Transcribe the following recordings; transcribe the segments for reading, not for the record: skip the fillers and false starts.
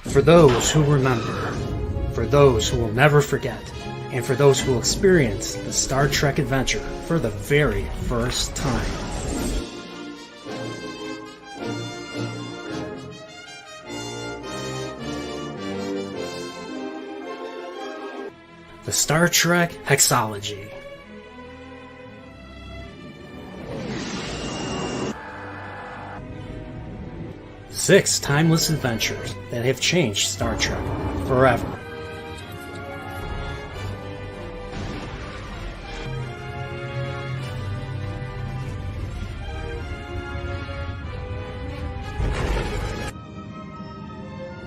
For those who remember, for those who will never forget, and for those who will experience the Star Trek adventure for the very first time. The Star Trek Hexology. Six timeless adventures that have changed Star Trek forever.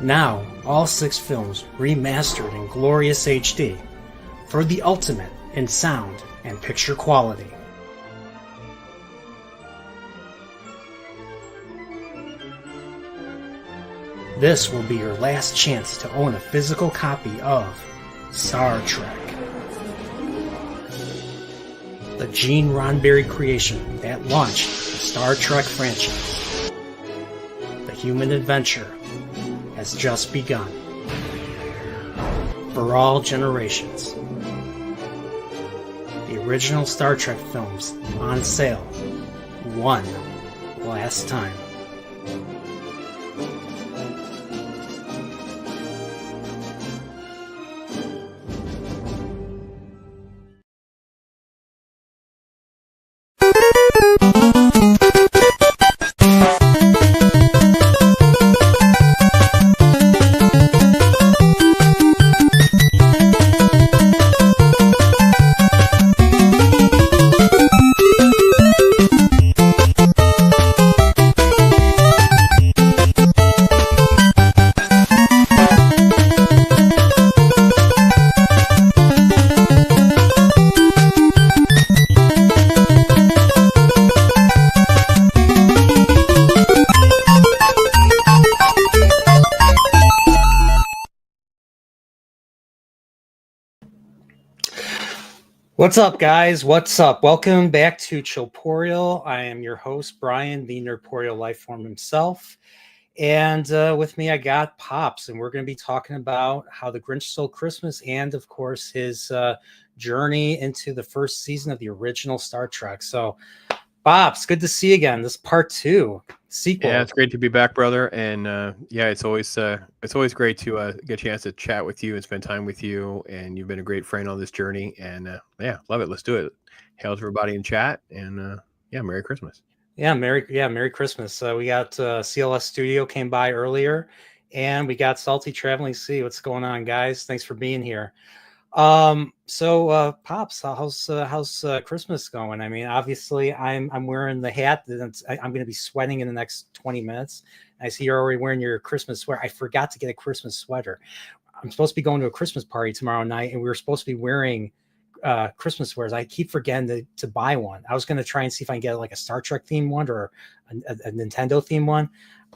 Now, all six films remastered in glorious HD for the ultimate in sound and picture quality. This will be your last chance to own a physical copy of Star Trek. The Gene Roddenberry creation that launched the Star Trek franchise. The human adventure has just begun. For all generations. The original Star Trek films on sale one last time. What's up, guys? What's up? Welcome back to CHILLPOREAL. I am your host, Brian, the Nerdporeal Lifeform himself. And with me, I got Pops, and we're going to be talking about how the Grinch stole Christmas and, of course, his journey into the first season of the original Star Trek. So, Pops, good to see you again. This is part 2, sequel. Yeah, it's great to be back, brother. And yeah, it's always great to get a chance to chat with you and spend time with you. And you've been a great friend on this journey. And yeah, love it. Let's do it. Hail to everybody in chat. And yeah, Merry Christmas. Yeah, Merry Christmas. We got CLS Studio came by earlier, and we got Salty Traveling Sea. What's going on, guys? Thanks for being here. So Pops, how's Christmas going? I mean, obviously I'm wearing the hat that I'm going to be sweating in the next 20 minutes. I see you're already wearing your Christmas sweater. I forgot to get a Christmas sweater. I'm supposed to be going to a Christmas party tomorrow night, and we were supposed to be wearing Christmas sweaters. I keep forgetting to buy one. I was going to try and see if I can get like a Star Trek themed one or a Nintendo themed one.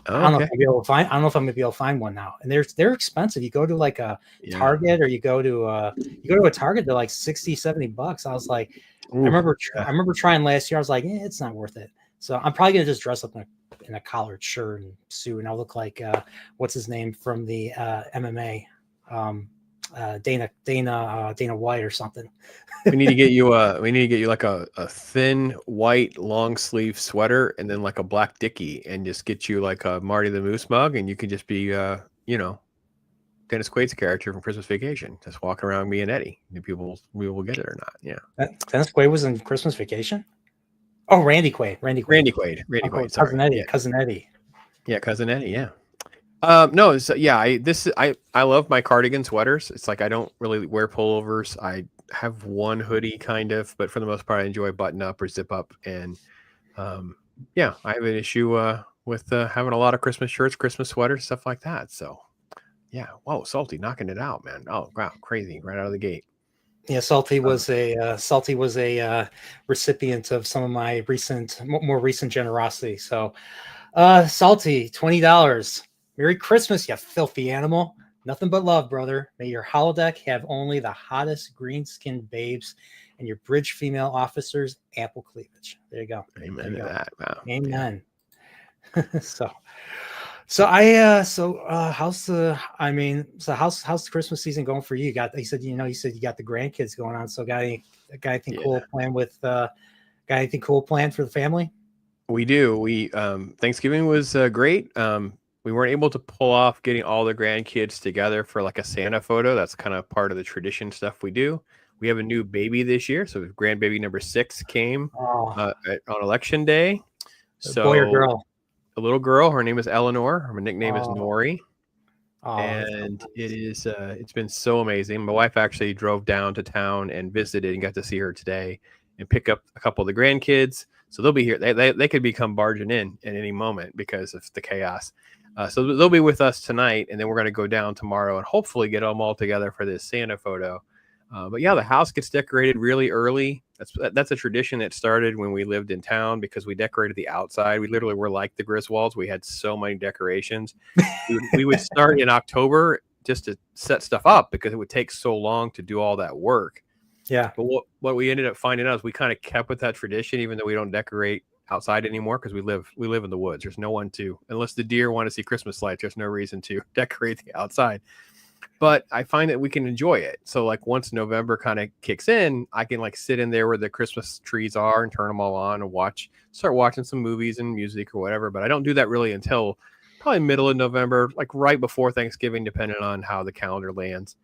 I don't know if I'm gonna be able to find one now. And they're expensive. You go to like a Target or you go to a Target, they're like $60-$70. I was like, I remember trying last year. I was like, it's not worth it. So I'm probably gonna just dress up in a collared shirt and suit, and I'll look like what's his name from the MMA, Dana White or something. We need to get you like a thin white long sleeve sweater and then like a black dickie, and just get you like a Marty the Moose mug, and you can just be Dennis Quaid's character from Christmas Vacation, just walking around me and Eddie. And we will get it or not. Yeah. Dennis Quaid was in Christmas Vacation. Oh, Randy Quaid. Sorry. Cousin Eddie. Yeah, Cousin Eddie. Yeah. No, so yeah, I love my cardigan sweaters. It's like I don't really wear pullovers. I have one hoodie kind of, but for the most part I enjoy button up or zip up. And yeah, I have an issue with having a lot of Christmas shirts, Christmas sweaters, stuff like that. So yeah, whoa, Salty knocking it out, man. Oh wow, crazy right out of the gate. Yeah, Salty was a recipient of some of my more recent generosity. So Salty, $20. Merry Christmas, you filthy animal. Nothing but love, brother. May your holodeck have only the hottest green-skinned babes and your bridge female officers ample cleavage. There you go. Amen to that. Wow. Amen. How's the I mean, so how's the Christmas season going for you? You said you got the grandkids going on. So got anything Yeah, cool planned got anything cool planned for the family? we do. We Thanksgiving was great. We weren't able to pull off getting all the grandkids together for like a Santa photo. That's kind of part of the tradition stuff we do. We have a new baby this year, so grandbaby number 6 came Oh, on election day. boy or So girl? a little girl, her name is Eleanor. Her nickname is Oh, Nori, that's so and nice. it's been so amazing. My wife actually drove down to town and visited and got to see her today and pick up a couple of the grandkids. So they'll be here. They could become barging in at any moment because of the chaos. So they'll be with us tonight, and then we're going to go down tomorrow and hopefully get them all together for this Santa photo. But yeah, the house gets decorated really early. That's a tradition that started when we lived in town because we decorated the outside. We literally were like the Griswolds. We had so many decorations. We would start in October just to set stuff up because it would take so long to do all that work. Yeah. But what we ended up finding out is we kind of kept with that tradition, even though we don't decorate outside anymore because we live in the woods. There's no one to unless the deer want to see Christmas lights. There's no reason to decorate the outside. But I find that we can enjoy it. So like once November kind of kicks in, I can like sit in there where the Christmas trees are and turn them all on and start watching some movies and music or whatever. But I don't do that really until probably middle of November, like right before Thanksgiving, depending on how the calendar lands.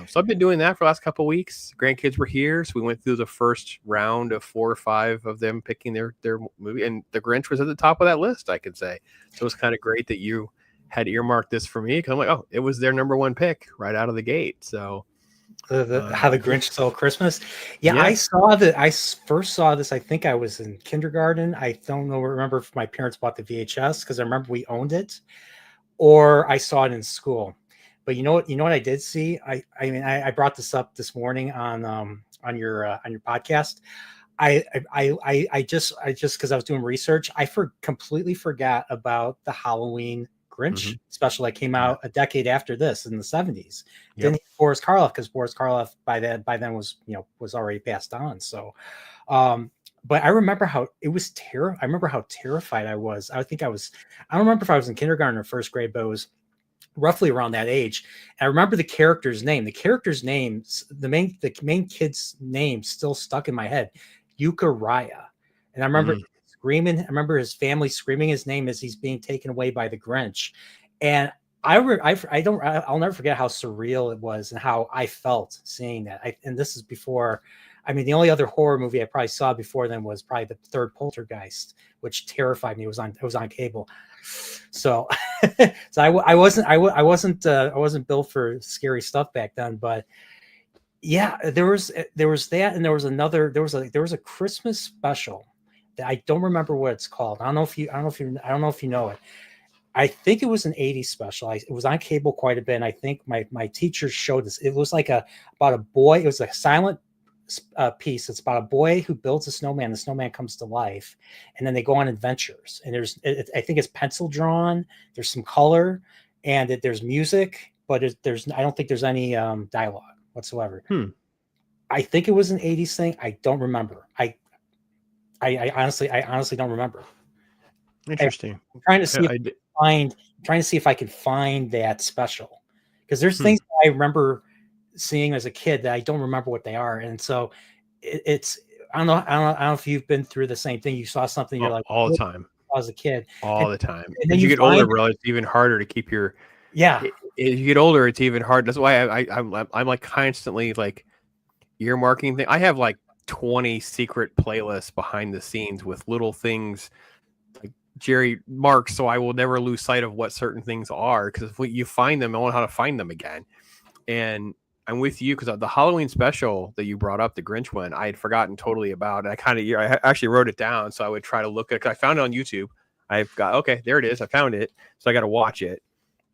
So I've been doing that for the last couple of weeks. Grandkids were here, so we went through the first round of 4 or 5 of them picking their movie, and The Grinch was at the top of that list, I could say. So it was kind of great that you had earmarked this for me because I'm like, oh, it was their number one pick right out of the gate. So How the yeah, Grinch Stole Christmas. Yeah, yeah, first saw this. I think I was in kindergarten. I don't know. Remember if my parents bought the VHS because I remember we owned it, or I saw it in school. But you know what? You know what I did see. I brought this up this morning on your podcast. I just because I was doing research, completely forgot about the Halloween hmm, Grinch special that came yeah, out a decade after this in the 70s. yep. Didn't Boris Karloff because Boris Karloff by then was already passed on. So um but I remember how it was I remember how terrified I was. I don't remember if I was in kindergarten or first grade, but it was roughly around that age. And I remember the character's name. The main kid's name still stuck in my head, Euchariah. And I remember Mm, screaming. I remember his family screaming his name as he's being taken away by the Grinch. And I'll never forget how surreal it was and how I felt seeing that. And this is before. I mean, the only other horror movie I probably saw before then was probably the third Poltergeist, which terrified me. It was on cable. So, I wasn't built for scary stuff back then, but yeah, there was that, and there was a Christmas special that I don't remember what it's called. I don't know if you know it. I think it was an 80s special. It was on cable quite a bit. And I think my teacher showed this. It was like about a boy. It was a silent piece. It's about a boy who builds a snowman. The snowman comes to life, and then they go on adventures. And I think it's pencil drawn. There's some color, and there's music, but I don't think there's any dialogue whatsoever. hmm. I think it was an 80s thing. I don't remember. I honestly don't remember. I'm Interesting. trying to see if I did. find trying to see if I can find that special because there's Hmm. things I remember seeing as a kid that I don't remember what they are, and so it's I don't know if you've been through the same thing. You saw something, you're like, All the what time, as a kid, and, all the time. and then As you you get older, find bro, it's even harder to keep your. yeah, As you get older, it's even hard. That's why I'm like constantly like earmarking thing. I have like 20 secret playlists behind the scenes with little things like Jerry marks, so I will never lose sight of what certain things are. Because if you find them, I know how to find them again. And I'm with you because the Halloween special that you brought up, the Grinch one, I had forgotten totally about. And I actually wrote it down so I would try to look at it. 'Cause I found it on YouTube. I've got okay, there it is. I found it, so I got to watch it.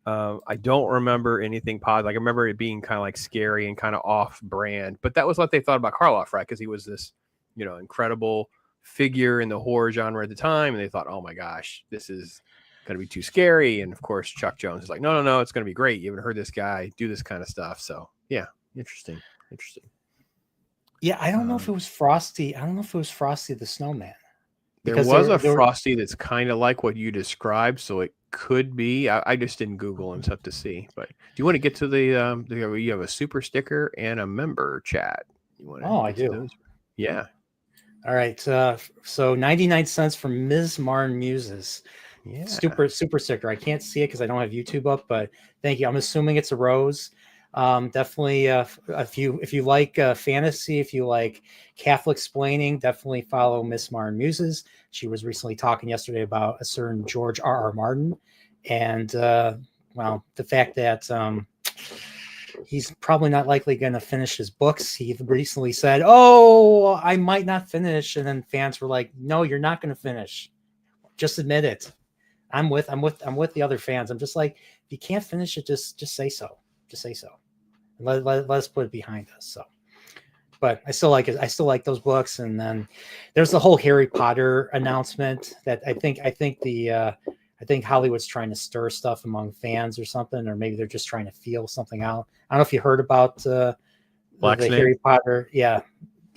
I don't remember anything positive. Like, I remember it being kind of like scary and kind of off brand, but that was what they thought about Karloff, right? Because he was this, incredible figure in the horror genre at the time, and they thought, oh my gosh, this is going to be too scary. And of course, Chuck Jones is like, no, no, no, it's going to be great. You haven't heard this guy do this kind of stuff. So yeah, interesting, interesting. yeah. I don't know if it Um, was Frosty. I don't know if it was Frosty the Snowman. There because was a there Frosty that's kind of like what you described, so it could be. I just didn't Google and stuff to see. But do you want to get to you have a super sticker and a member chat? You want to oh, I get to do. those? Yeah. All right. So 99 cents from Ms. Marn Muses. Yeah. Super sticker. I can't see it because I don't have YouTube up, but thank you. I'm assuming it's a rose. Definitely, if you like fantasy, if you like Catholic explaining, definitely follow Miss Marn Muses. She was recently talking yesterday about a certain George R. R. Martin, and well, the fact that he's probably not likely going to finish his books. He recently said, "Oh, I might not finish," and then fans were like, "No, you're not going to finish. Just admit it." I'm with the other fans. I'm just like, if you can't finish it, just say so. Just say so. Let us put it behind us. So, but I still like it. I still like those books. And then there's the whole Harry Potter announcement that I think Hollywood's trying to stir stuff among fans or something, or maybe they're just trying to feel something out. I don't know if you heard about Black the Snake. Harry Potter. Yeah.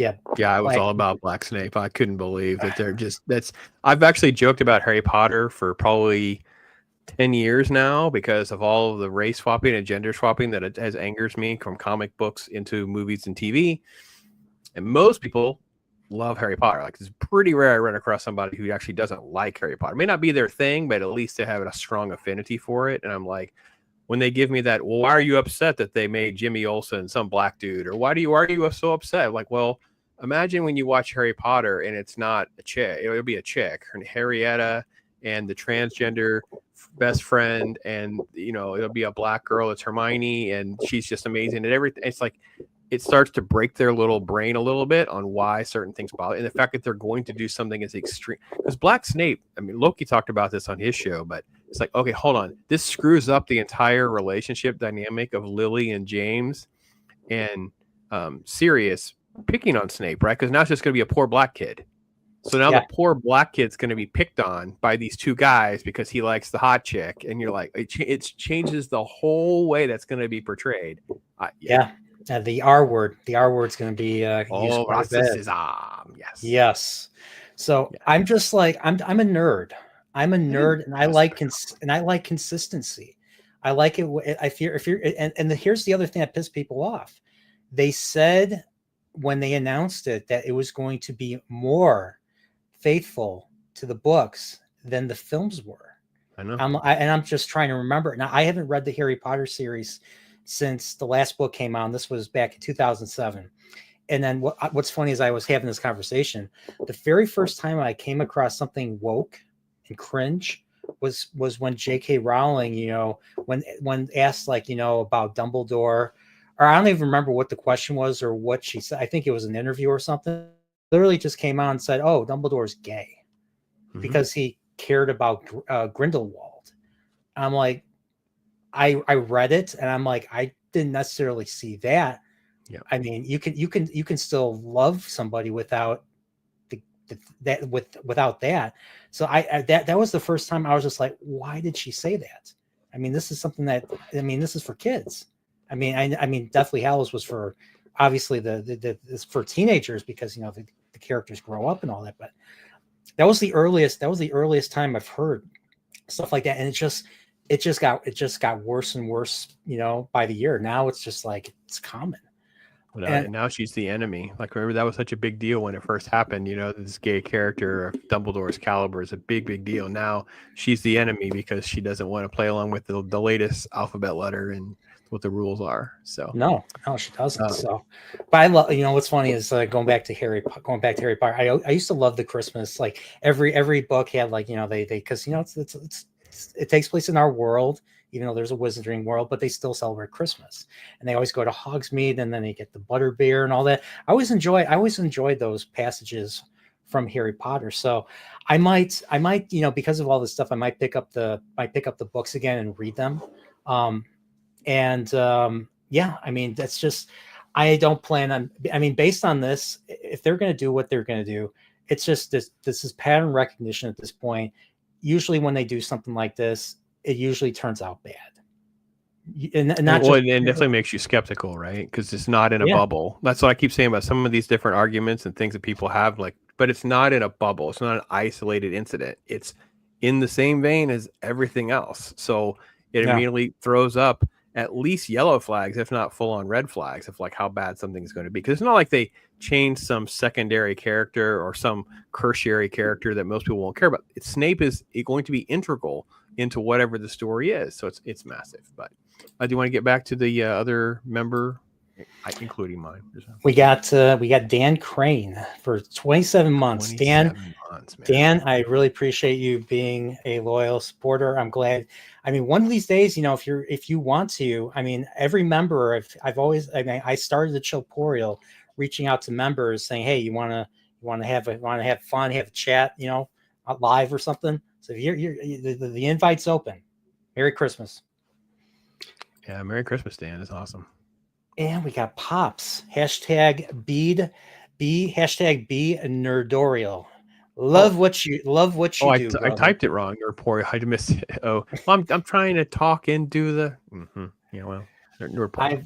Yeah, it was all about Black Snape. I couldn't believe that I've actually joked about Harry Potter for probably 10 years now because of all of the race swapping and gender swapping that it has angers me from comic books into movies and TV. And most people love Harry Potter. Like, it's pretty rare I run across somebody who actually doesn't like Harry Potter. It may not be their thing, but at least they have a strong affinity for it. And I'm like, when they give me that, well, why are you upset that they made Jimmy Olsen some black dude? Or why are you so upset? I'm like, well, imagine when you watch Harry Potter and it's not a chick, it'll be a chick, Harrietta, and the transgender best friend, and it'll be a black girl. It's Hermione, and she's just amazing and everything. It's like it starts to break their little brain a little bit on why certain things bother, and the fact that they're going to do something as extreme. Because Black Snape, I mean, Loki talked about this on his show, but it's like, okay, hold on, this screws up the entire relationship dynamic of Lily and James, and Sirius picking on Snape, right? Because now it's just going to be a poor black kid. So now the poor black kid's going to be picked on by these two guys because he likes the hot chick, and you're like, it changes the whole way that's going to be portrayed. The R word. The R word's going to be used quite a bit. Yes. So I'm just like, I'm a nerd. I'm a nerd, and I like consistency. I like it. I fear if you're, and here's the other thing that pissed people off. They said when they announced it that it was going to be more faithful to the books than the films were. I know. I'm just trying to remember. Now, I haven't read the Harry Potter series since the last book came out. This was back in 2007. And then what's funny is I was having this conversation. The very first time I came across something woke and cringe was when J.K. Rowling, when asked about Dumbledore, or I don't even remember what the question was or what she said. I think it was an interview or something. Literally just came out and said, "Oh, Dumbledore's gay," because he cared about Grindelwald. I'm like, I read it and I'm like, I didn't necessarily see that. Yeah. I mean, you can still love somebody without without that. So that was the first time I was just like, why did she say that? I mean, this is something this is for kids. I mean, Deathly Hallows was for obviously it's for teenagers because the characters grow up and all that. But that was the earliest time I've heard stuff like that, and it just got worse and worse, by the year. Now it's just like it's common. And now she's the enemy. Like, remember, that was such a big deal when it first happened. This gay character of Dumbledore's caliber is a big deal. Now she's the enemy because she doesn't want to play along with the latest alphabet letter and what the rules are. So no, she doesn't. So, but I love. What's funny is going back to Harry Potter. I used to love the Christmas. Like every book had they because it takes place in our world, even though there's a Wizarding world, but they still celebrate Christmas, and they always go to Hogsmeade, and then they get the butterbeer and all that. I always enjoyed those passages from Harry Potter. So I might because of all this stuff, I might pick up the books again and read them. I mean, that's just, I don't plan on, based on this, if they're going to do what they're going to do, it's just this is pattern recognition at this point. Usually when they do something like this, it usually turns out bad. And definitely makes you skeptical, right? Because it's not in a bubble. That's what I keep saying about some of these different arguments and things that people have. Like, but it's not in a bubble. It's not an isolated incident. It's in the same vein as everything else. So it Yeah. immediately throws up at least yellow flags, if not full on red flags, of like how bad something is going to be. Because it's not like they change some secondary character or some tertiary character that most people won't care about. Snape is going to be integral into whatever the story is. So it's massive. But do you want to get back to the other member, including mine? We got Dan Crane for 27 months. 27 months, man. Dan, I really appreciate you being a loyal supporter. I'm glad. I mean, one of these days, if you want to, I mean, every member, I started the Chillporial reaching out to members saying, hey, you want to have fun, have a chat, live or something. So if the invite's open. Merry Christmas. Yeah, Merry Christmas, Dan. It's awesome. And we got Pops. Hashtag be nerdorial. Love what you do. I typed it wrong. Nerdorial. I missed it. Oh, well, I'm trying to talk and do the. Yeah, well, Nerdorial.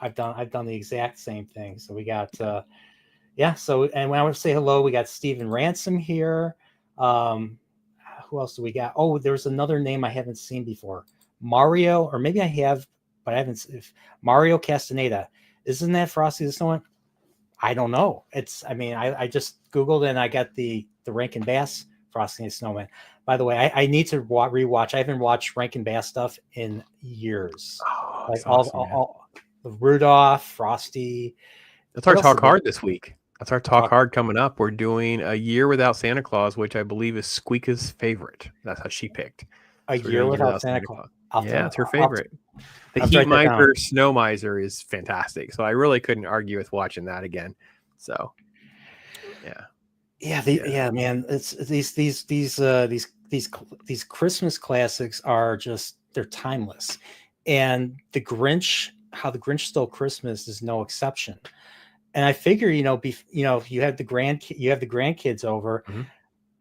I've done the exact same thing. So we got So and when I want to say hello, we got Steven Ransom here. Who else do we got? Oh, there's another name I haven't seen before. Mario, or maybe I have, but I haven't. Mario Castaneda. Isn't that Frosty the Snowman? I don't know. I just Googled and I got the Rankin Bass Frosty the Snowman. By the way, I need to rewatch. I haven't watched Rankin Bass stuff in years. Oh, like all the Rudolph, Frosty. That's our Talk Hard this week. That's our Talk Hard coming up. We're doing A Year Without Santa Claus, which I believe is Squeaka's favorite. That's how she picked. A Year Without Santa Claus. Yeah, it's her favorite. The Heat Miser Snow Miser is fantastic. So I really couldn't argue with watching that again. So, yeah, man. It's these Christmas classics are just, they're timeless, and the Grinch, How the Grinch Stole Christmas, is no exception. And I figure, if you have the grandkids over. Mm-hmm.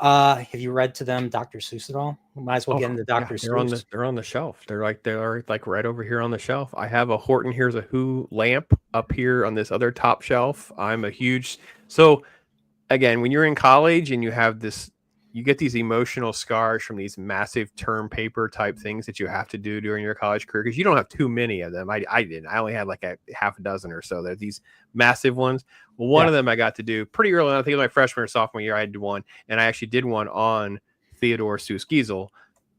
Have you read to them Dr. Seuss at all? Might as well get into Dr. Seuss. They're on the shelf. They're like right over here on the shelf. I have a Horton Here's a Who lamp up here on this other top shelf. I'm a huge so again, when you're in college and you have this, you get these emotional scars from these massive term paper type things that you have to do during your college career, because you don't have too many of them. I didn't. I only had like a half a dozen or so. They're these massive ones. Well, one of them I got to do pretty early on. I think my freshman or sophomore year, I did one, and I actually did one on Theodore Seuss Geisel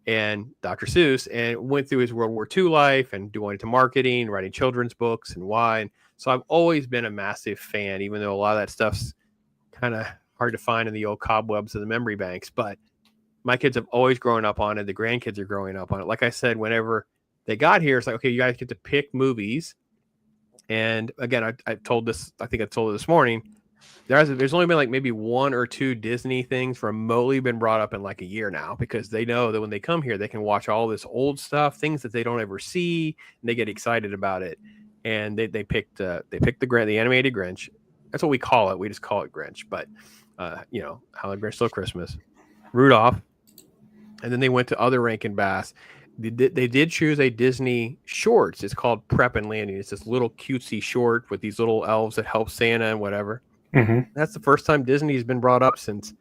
and Dr. Seuss, and went through his World War II life and doing into marketing, writing children's books, and why. And so I've always been a massive fan, even though a lot of that stuff's kind of hard to find in the old cobwebs of the memory banks. But my kids have always grown up on it. The grandkids are growing up on it. Like I said, whenever they got here, it's like, okay, you guys get to pick movies. And again, I told this, I think I told it this morning, there's only been like maybe one or two Disney things remotely been brought up in like a year now, because they know that when they come here, they can watch all this old stuff, things that they don't ever see, and they get excited about it. And they picked the animated Grinch. That's what we call it. We just call it Grinch. But How the Grinch Stole Christmas, Rudolph, and then they went to other Rankin Bass. They did choose a Disney shorts. It's called Prep and Landing. It's this little cutesy short with these little elves that help Santa and whatever. Mm-hmm. That's the first time Disney's been brought up since,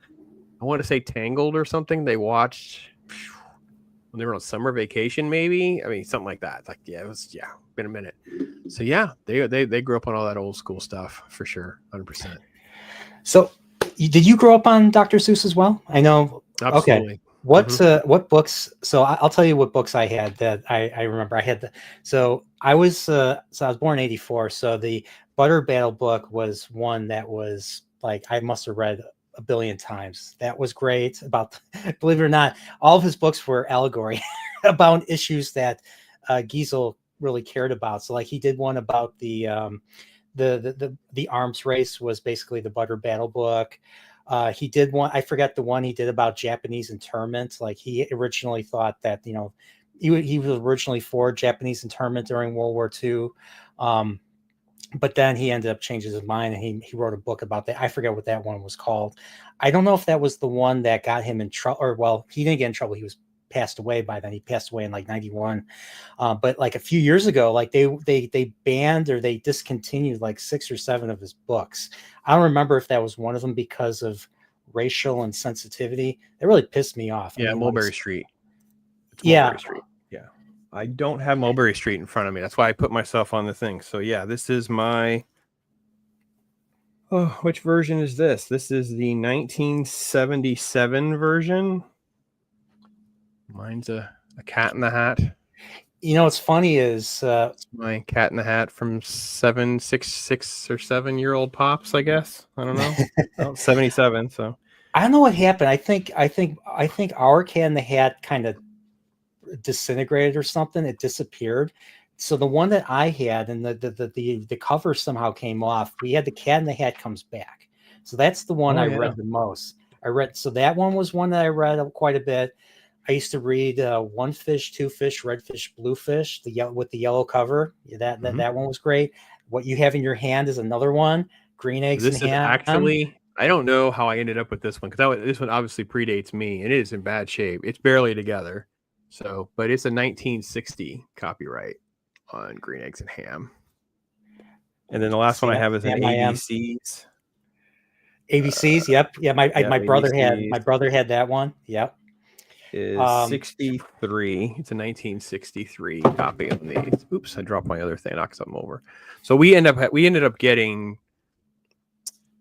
I want to say, Tangled or something. They watched when they were on summer vacation, maybe. I mean, something like that. It's like, been a minute. So yeah, they grew up on all that old school stuff for sure, 100%. So, did you grow up on Dr. Seuss as well? I know. Absolutely. Okay. What books? So I'll tell you what books I had that I remember. I had I was born in 1984. So the Butter Battle book was one that was like, I must have read a billion times. That was great. Believe it or not, all of his books were allegory about issues that Geisel really cared about. So like he did one about the arms race, was basically the Butter Battle book. He did one, I forget the one he did about Japanese internment. Like he originally thought that, he was originally for Japanese internment during World War II. But then he ended up changing his mind, and he wrote a book about that. I forget what that one was called. I don't know if that was the one that got him in trouble, or well, he didn't get in trouble. He was passed away by then. He passed away in like 91. But like a few years ago, like they banned or they discontinued like 6 or 7 of his books. I don't remember if that was one of them because of racial insensitivity. It really pissed me off. Yeah, I mean, Mulberry Street. It's yeah, Mulberry Street. Yeah. I don't have Mulberry Street in front of me. That's why I put myself on the thing. So yeah, this is my which version is this? This is the 1977 version. Mine's a Cat in the Hat. you know what's funny is It's my Cat in the Hat from 6 or 7-year-old pops, I guess. I don't know. Oh, 77. So I don't know what happened. I think our Cat in the Hat kind of disintegrated or something. It disappeared. So the one that I had and the cover somehow came off. We had the Cat in the Hat comes back. So that's the one I read the most. So that one was one that I read quite a bit. I used to read One Fish, Two Fish, Red Fish, Blue Fish, with the yellow cover. That one was great. What You Have in Your Hand is another one. Green Eggs and Ham. Actually, I don't know how I ended up with this one because this one obviously predates me and it is in bad shape. It's barely together. So, but it's a 1960 copyright on Green Eggs and Ham. And then the last one I have is an ABCs. ABCs, yep. Yeah, my brother had that one. Yep. Is 63. It's a 1963 copy of these. Oops, I dropped my other thing, knocked something over. So we ended up getting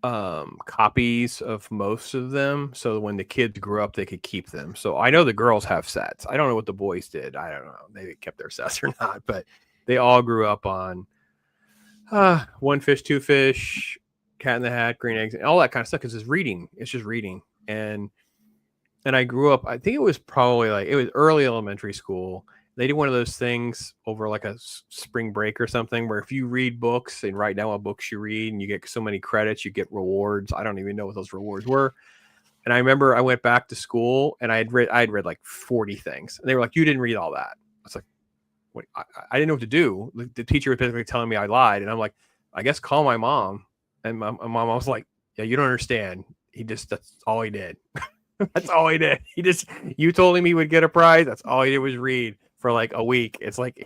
copies of most of them, so when the kids grew up they could keep them. So I know the girls have sets. I don't know what the boys did. I don't know, they kept their sets or not, but they all grew up on One Fish, Two Fish, Cat in the Hat, Green Eggs, and all that kind of stuff, because it's just reading. And I grew up, I think it was probably like, it was early elementary school. They did one of those things over like a spring break or something where if you read books and write down what books you read and you get so many credits, you get rewards. I don't even know what those rewards were. And I remember I went back to school and I had read like 40 things. And they were like, you didn't read all that. I was like, what? I didn't know what to do. The teacher was basically telling me I lied. And I'm like, I guess call my mom. And my mom was like, yeah, you don't understand. That's all he did. That's all he did. You told him he would get a prize. That's all he did was read for like a week. It's like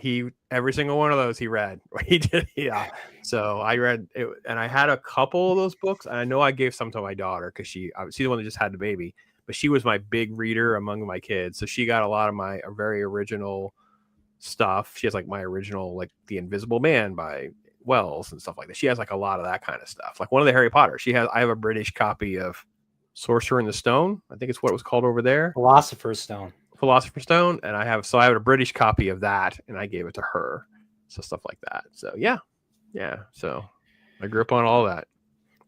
every single one of those he read. He did. Yeah. So I read it, and I had a couple of those books. And I know I gave some to my daughter because she's the one that just had the baby, but she was my big reader among my kids. So she got a lot of my very original stuff. She has like my original, like The Invisible Man by Wells and stuff like that. She has like a lot of that kind of stuff. Like one of the Harry Potter. I have a British copy of Sorcerer in the Stone. I think it's what it was called over there. Philosopher's Stone. And I have a British copy of that, and I gave it to her. So stuff like that. So yeah. So I grew up on all that.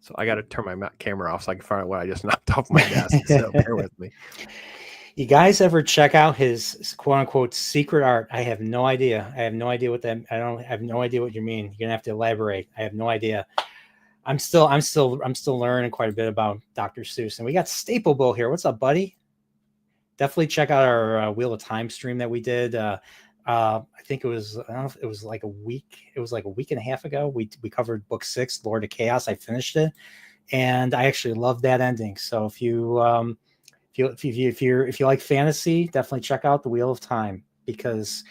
So I got to turn my camera off so I can find out what I just knocked off my desk. So bear with me. You guys ever check out his quote unquote secret art? I have no idea. I have no idea what that. I have no idea what you mean. You're gonna have to elaborate. I have no idea. I'm still learning quite a bit about Dr. Seuss, and we got Staple Bowl here. What's up, buddy? Definitely check out our Wheel of Time stream that we did. I think it was, I don't know if it was like a week. It was like a week and a half ago. We covered book 6, Lord of Chaos. I finished it, and I actually loved that ending. So if you like fantasy, definitely check out the Wheel of Time, because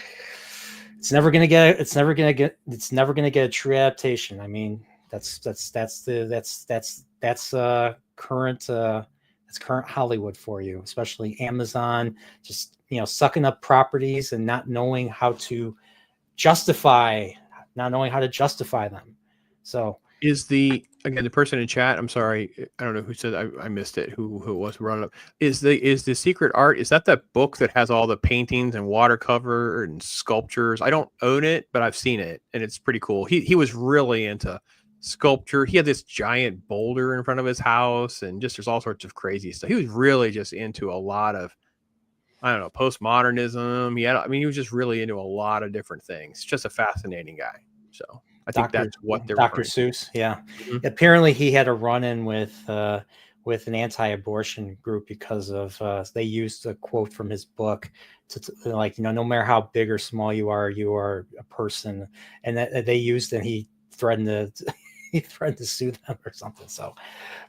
it's never gonna get a true adaptation. I mean, that's current Hollywood for you, especially Amazon, just sucking up properties and not knowing how to justify them. So is the person in chat, I'm sorry, I don't know who said, I missed it, who it was running up, is the secret art, is that book that has all the paintings and watercolor and sculptures? I don't own it, but I've seen it and it's pretty cool. He was really into sculpture. He had this giant boulder in front of his house, and just there's all sorts of crazy stuff. He was really just into a lot of, I don't know, postmodernism. He was just really into a lot of different things. Just a fascinating guy. So I think that's what they're Dr. Seuss. Yeah. Mm-hmm. Apparently he had a run-in with an anti-abortion group because of they used a quote from his book to like, no matter how big or small you are a person, and that they used, and he threatened to he threatened to sue them or something. So,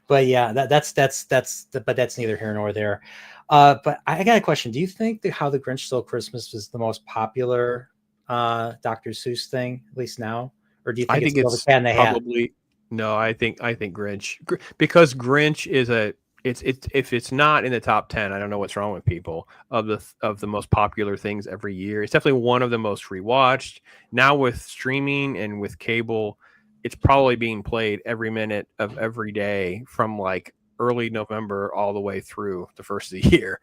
but yeah, but that's neither here nor there. But I got a question. Do you think that How the Grinch Stole Christmas was the most popular Dr. Seuss thing, at least now? Or do you I think it's think still the it's Cat in the Hat? probably no. I think Grinch because Grinch is a it's if it's not in the top 10, I don't know what's wrong with people of the most popular things every year. It's definitely one of the most rewatched. Now with streaming and with cable, it's probably being played every minute of every day from like early November all the way through the first of the year.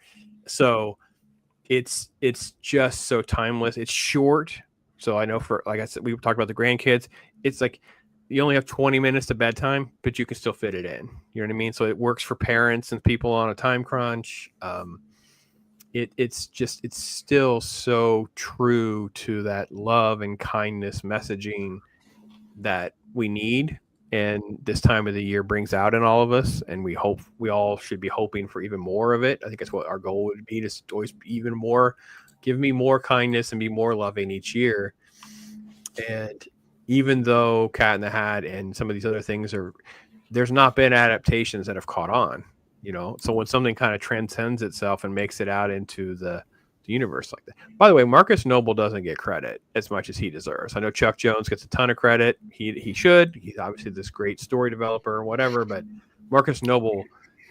So it's just so timeless. It's short. So I know for like I said, we talked about the grandkids. It's like you only have 20 minutes to bedtime, but you can still fit it in. You know what I mean? So it works for parents and people on a time crunch. It's still so true to that love and kindness messaging that we need and this time of the year brings out in all of us, and we all should be hoping for even more of it. I think that's what our goal would be, to always be even more, give me more kindness and be more loving each year. And even though Cat in the Hat and some of these other things there's not been adaptations that have caught on, so when something kind of transcends itself and makes it out into the universe like that. By the way, Marcus Noble doesn't get credit as much as he deserves. I know Chuck Jones gets a ton of credit. He should. He's obviously this great story developer or whatever, but Marcus Noble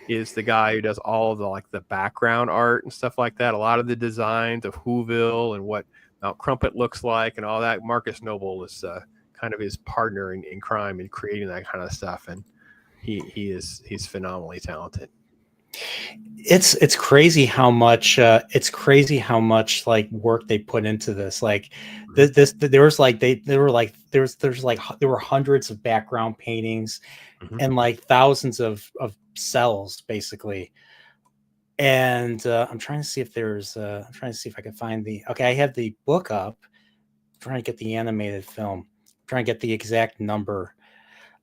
is the guy who does all of the like the background art and stuff like that. A lot of the designs of Whoville and what Mount Crumpet looks like and all that. Marcus Noble is kind of his partner in crime in creating that kind of stuff, and he's phenomenally talented. It's crazy how much like work they put into this. Like there was like they were like there's like there were hundreds of background paintings Mm-hmm. and like thousands of cells basically. And I'm trying to see if I'm trying to see if I can find okay, I have the book up. I'm trying to get the animated film. I'm trying to get the exact number.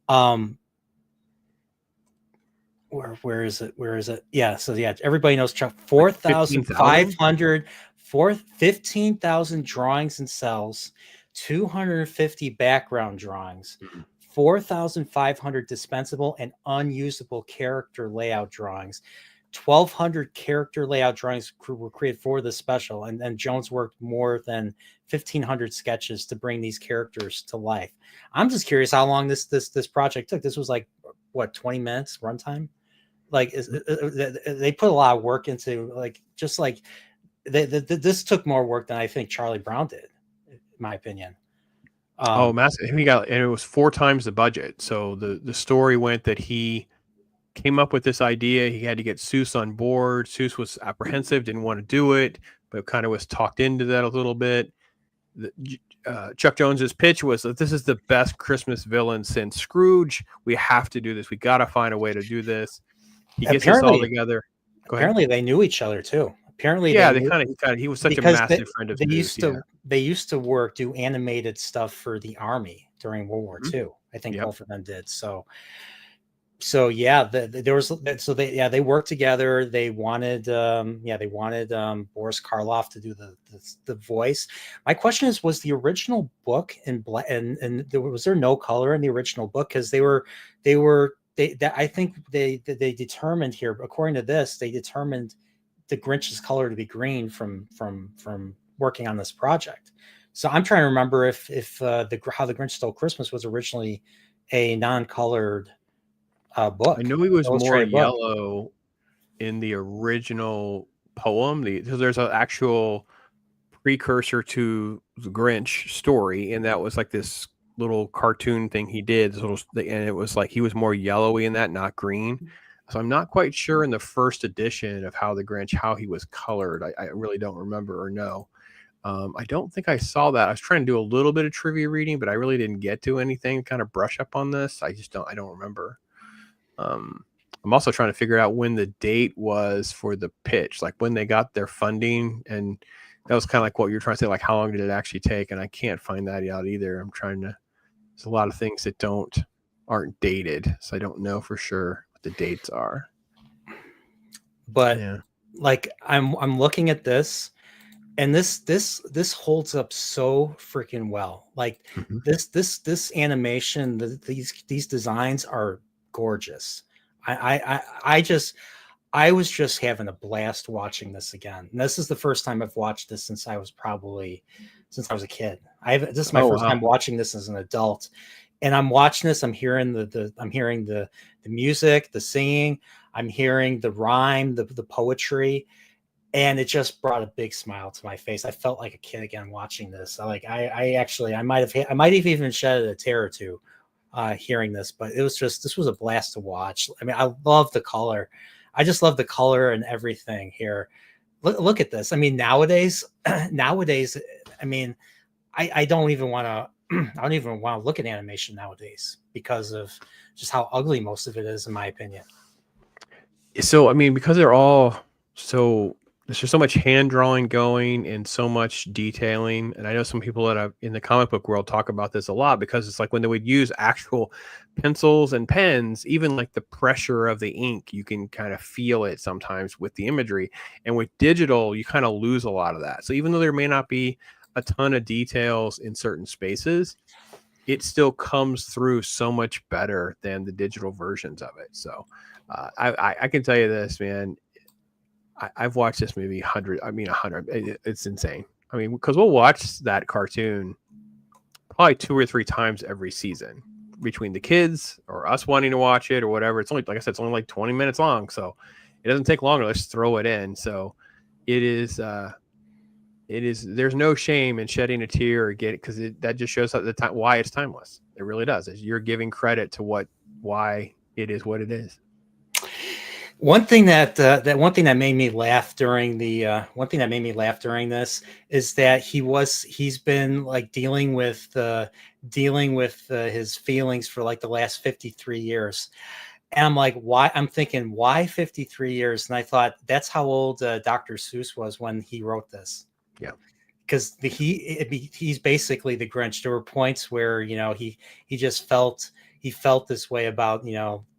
Um, where is it? Where is it? Yeah. So yeah, everybody knows Chuck. Like 15,000. 15,000 drawings and cells, 250 background drawings, Mm-hmm. 4,500 dispensable and unusable character layout drawings. 1,200 character layout drawings were created for the special, and then Jones worked more than 1,500 sketches to bring these characters to life. I'm just curious how long this project took. This was like what, 20 minutes runtime? Like they put a lot of work into like just like this took more work than I think Charlie Brown did, in my opinion. Oh, massive! He got, and it was 4 times the budget. So the story went that he came up with this idea. He had to get Seuss on board. Seuss was apprehensive, didn't want to do it, but kind of was talked into that a little bit. Chuck Jones's pitch was that this is the best Christmas villain since Scrooge. We have to do this. We got to find a way to do this. He gets this all together. Go ahead. Apparently, they knew each other too. Apparently, Yeah, they he was such a because massive friend of Seuss. they used to do animated stuff for the army during World War II. I think both of them did. So yeah, there was they worked together. They wanted Boris Karloff to do the voice. My question is, was the original book in black and was there no color in the original book? Because I think they determined here, according to this, they determined the Grinch's color to be green from working on this project. So I'm trying to remember if How the Grinch Stole Christmas was originally a non-colored book. I know he was more Illustrated book. yellow in the original poem. So there's an actual precursor to the Grinch story, and that was like this little cartoon thing he did. And it was like he was more yellowy in that, not green. So I'm not quite sure in the first edition of How the Grinch how he was colored. I really don't remember or know. I don't think I saw that. I was trying to do a little bit of trivia reading, but I really didn't get to anything kind of brush up on this. I don't remember. I'm also trying to figure out when the date was for the pitch, like when they got their funding, and that was kind of like what you're trying to say, like how long did it actually take? And I can't find that out either. There's a lot of things that aren't dated, so I don't know for sure what the dates are. But like I'm looking at this, and this holds up so freaking well. Like Mhm. this animation, these designs are gorgeous. I just I was just having a blast watching this again. And this is the first time I've watched this since I was a kid. This is my Oh first time wow. watching this as an adult, and I'm watching this. I'm hearing the music, the singing. I'm hearing the rhyme, the poetry, and it just brought a big smile to my face. I felt like a kid again watching this. I actually I might have even shed a tear or two hearing this, but this was a blast to watch. I mean, I love the color. I just love the color and everything here. Look at this. I mean, nowadays, I mean, I don't even want to. I don't even want to look at animation nowadays because of just how ugly most of it is, in my opinion. So I mean, because they're all so there's just so much hand drawing going and so much detailing. And I know some people that are in the comic book world talk about this a lot because it's like when they would use actual pencils and pens, even like the pressure of the ink, you can kind of feel it sometimes with the imagery. And with digital, you kind of lose a lot of that. So even though there may not be a ton of details in certain spaces, it still comes through so much better than the digital versions of it. So I can tell you this, man. I've watched this movie 100. It's insane. I mean, because we'll watch that cartoon probably 2 or 3 times every season between the kids or us wanting to watch it or whatever. It's only, like I said, it's only like 20 minutes long. So it doesn't take long. Let's throw it in. So it is, there's no shame in shedding a tear or get it because that just shows the time why it's timeless. It really does. You're giving credit to why it is what it is. One thing that made me laugh during this is that he's been like dealing with his feelings for like the last 53 years. And I'm like, why? I'm thinking, why 53 years? And I thought that's how old Dr. Seuss was when he wrote this. Yeah. Because he's basically the Grinch. There were points where he just felt this way about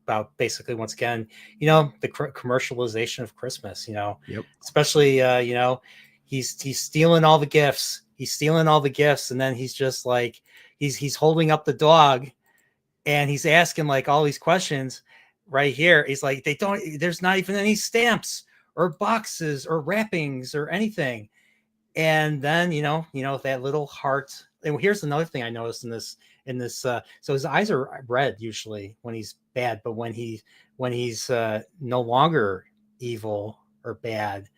about basically once again the commercialization of Christmas. Yep. Especially he's stealing all the gifts. He's stealing all the gifts, and then he's just like he's holding up the dog, and he's asking like all these questions right here. He's like, there's not even any stamps or boxes or wrappings or anything. And then that little heart. And here's another thing I noticed in this so his eyes are red usually when he's bad, but when he's no longer evil or bad,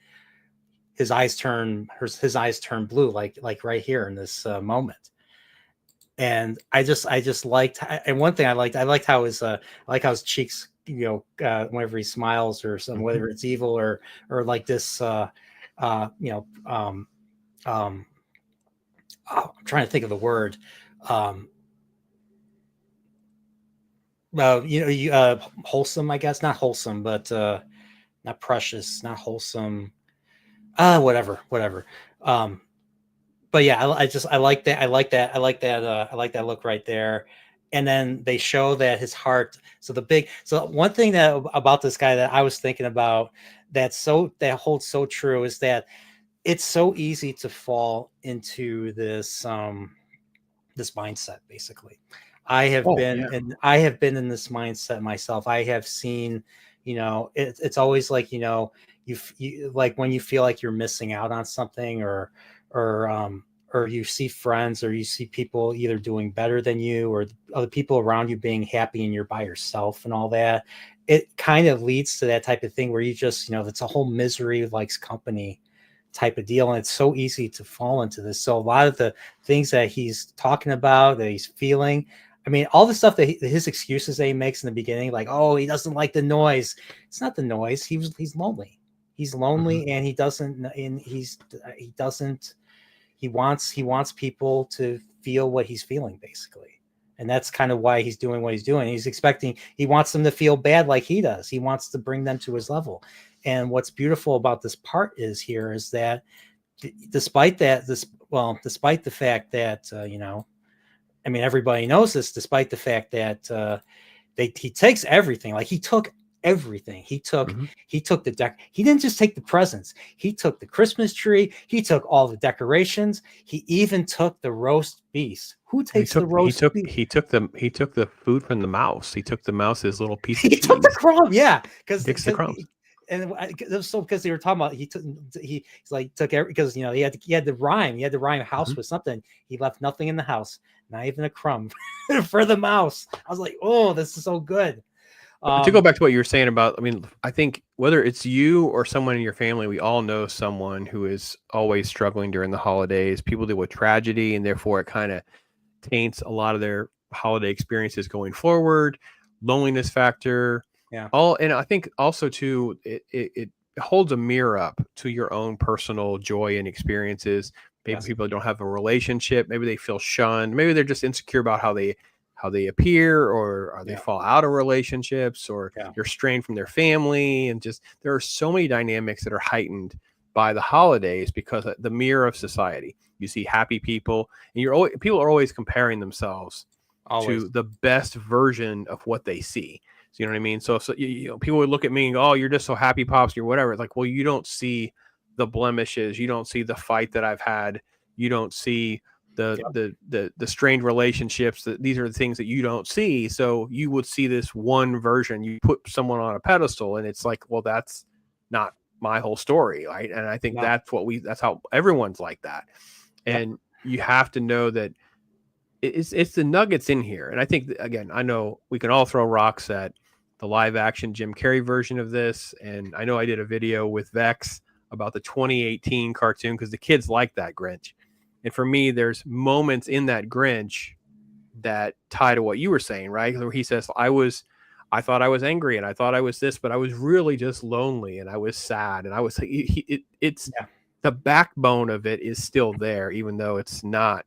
his eyes turn blue, like right here in this moment. And I just liked, and one thing I liked how his cheeks, whenever he smiles or some, whether it's evil or like this I'm trying to think of the word. Wholesome, I guess. Not wholesome, but not precious, not wholesome. Whatever. But yeah, I like that. I like that look right there. And then they show that his heart. So one thing that about this guy that I was thinking about that holds so true is that it's so easy to fall into this this mindset. Basically, Oh yeah. I have been in this mindset myself. I have seen, it's always like, you like when you feel like you're missing out on something, or you see friends, or you see people either doing better than you, or other people around you being happy and you're by yourself and all that. It kind of leads to that type of thing where you just, it's a whole misery likes company type of deal. And it's so easy to fall into this. So a lot of the things that he's talking about, that he's feeling, I mean, all the stuff that his excuses that he makes in the beginning, like, oh, he doesn't like the noise. It's not the noise. He's lonely. He's lonely, and he wants people to feel what he's feeling, basically. And that's kind of why he's doing what he's doing. He wants them to feel bad like he does. He wants to bring them to his level. And what's beautiful about this part is that despite the fact that, I mean, everybody knows this, despite the fact that he takes everything, like he took everything. He took Mm-hmm. the deck. He didn't just take the presents. He took the Christmas tree. He took all the decorations. He even took the roast beef. Who takes the roast beef? He took the food from the mouse. He took the mouse's little piece of He took the cheese. crumb, yeah, He because takes the crumbs. and it was so because they were talking about he's like took every because he had to rhyme house Mm-hmm. with something. He left nothing in the house, not even a crumb for the mouse. I was like, oh, this is so good. But to go back to what you were saying about, I mean, I think whether it's you or someone in your family, we all know someone who is always struggling during the holidays. People deal with tragedy, and therefore it kind of taints a lot of their holiday experiences going forward. Loneliness factor, Yeah. all, and I think also too, it holds a mirror up to your own personal joy and experiences. Maybe Yes. people don't have a relationship. Maybe they feel shunned. Maybe they're just insecure about how they appear, or they fall out of relationships, or they're strained from their family, and just there are so many dynamics that are heightened by the holidays because the mirror of society. You see happy people, and people are always comparing themselves to the best version of what they see. So you know what I mean? So people would look at me and go, "Oh, you're just so happy, Pops," or whatever. It's like, well, you don't see the blemishes, you don't see the fight that I've had, you don't see the strained relationships. That these are the things that you don't see. So you would see this one version. You put someone on a pedestal, and it's like, well, that's not my whole story, right? And I think that's how everyone's like that. And you have to know that it's the nuggets in here. And I think, again, I know we can all throw rocks at the live action Jim Carrey version of this. And I know I did a video with Vex about the 2018 cartoon because the kids like that Grinch. And for me, there's moments in that Grinch that tie to what you were saying, right? Where he says, I thought I was angry and I thought I was this, but I was really just lonely and I was sad. And I was, it's the backbone of it is still there, even though it's not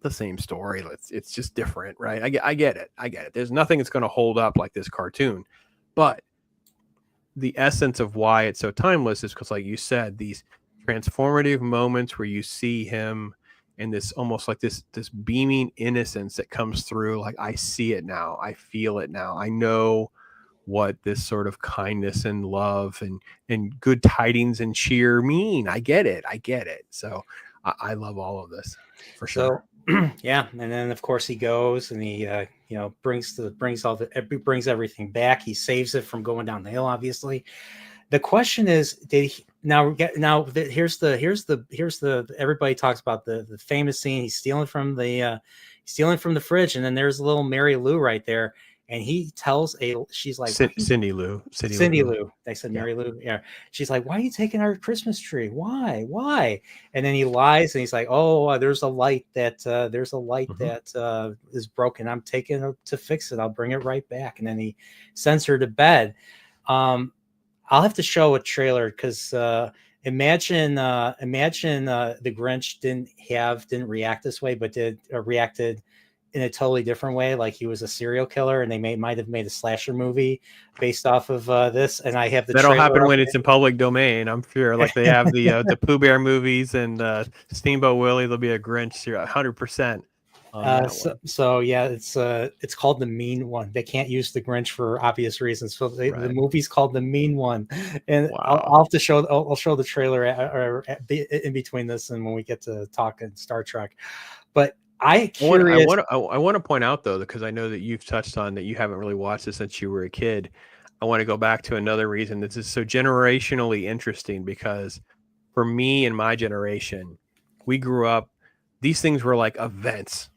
the same story. It's just different, right? I get it. There's nothing that's going to hold up like this cartoon, but the essence of why it's so timeless is because, like you said, these transformative moments where you see him and this almost like this beaming innocence that comes through. Like, I see it now. I feel it now. I know what this sort of kindness and love and good tidings and cheer mean. I get it. So I love all of this for sure. Yeah, and then of course he goes and he brings everything back. He saves it from going down the hill. Obviously, the question is, here's the everybody talks about the famous scene. He's stealing from the fridge, and then there's a little Mary Lou right there. And he tells she's like Cindy Lou. They said Mary Lou. Yeah. She's like, why are you taking our Christmas tree? Why? And then he lies and he's like, oh, there's a light that is broken. I'm taking it to fix it. I'll bring it right back. And then he sends her to bed. I'll have to show a trailer because imagine the Grinch didn't react this way, but reacted in a totally different way, like he was a serial killer, and they might have made a slasher movie based off of this. And I have the that'll happen when it's in public domain, I'm sure. Like they have the Pooh Bear movies and Steamboat Willie. There'll be a Grinch 100%. So yeah, it's called The Mean One. They can't use the Grinch for obvious reasons, so the movie's called The Mean One. And I'll have to show. I'll show the trailer in between this and when we get to talking Star Trek. But I want to point out, though, because I know that you've touched on that you haven't really watched this since you were a kid. I want to go back to another reason this is so generationally interesting, because for me and my generation, we grew up, these things were like events.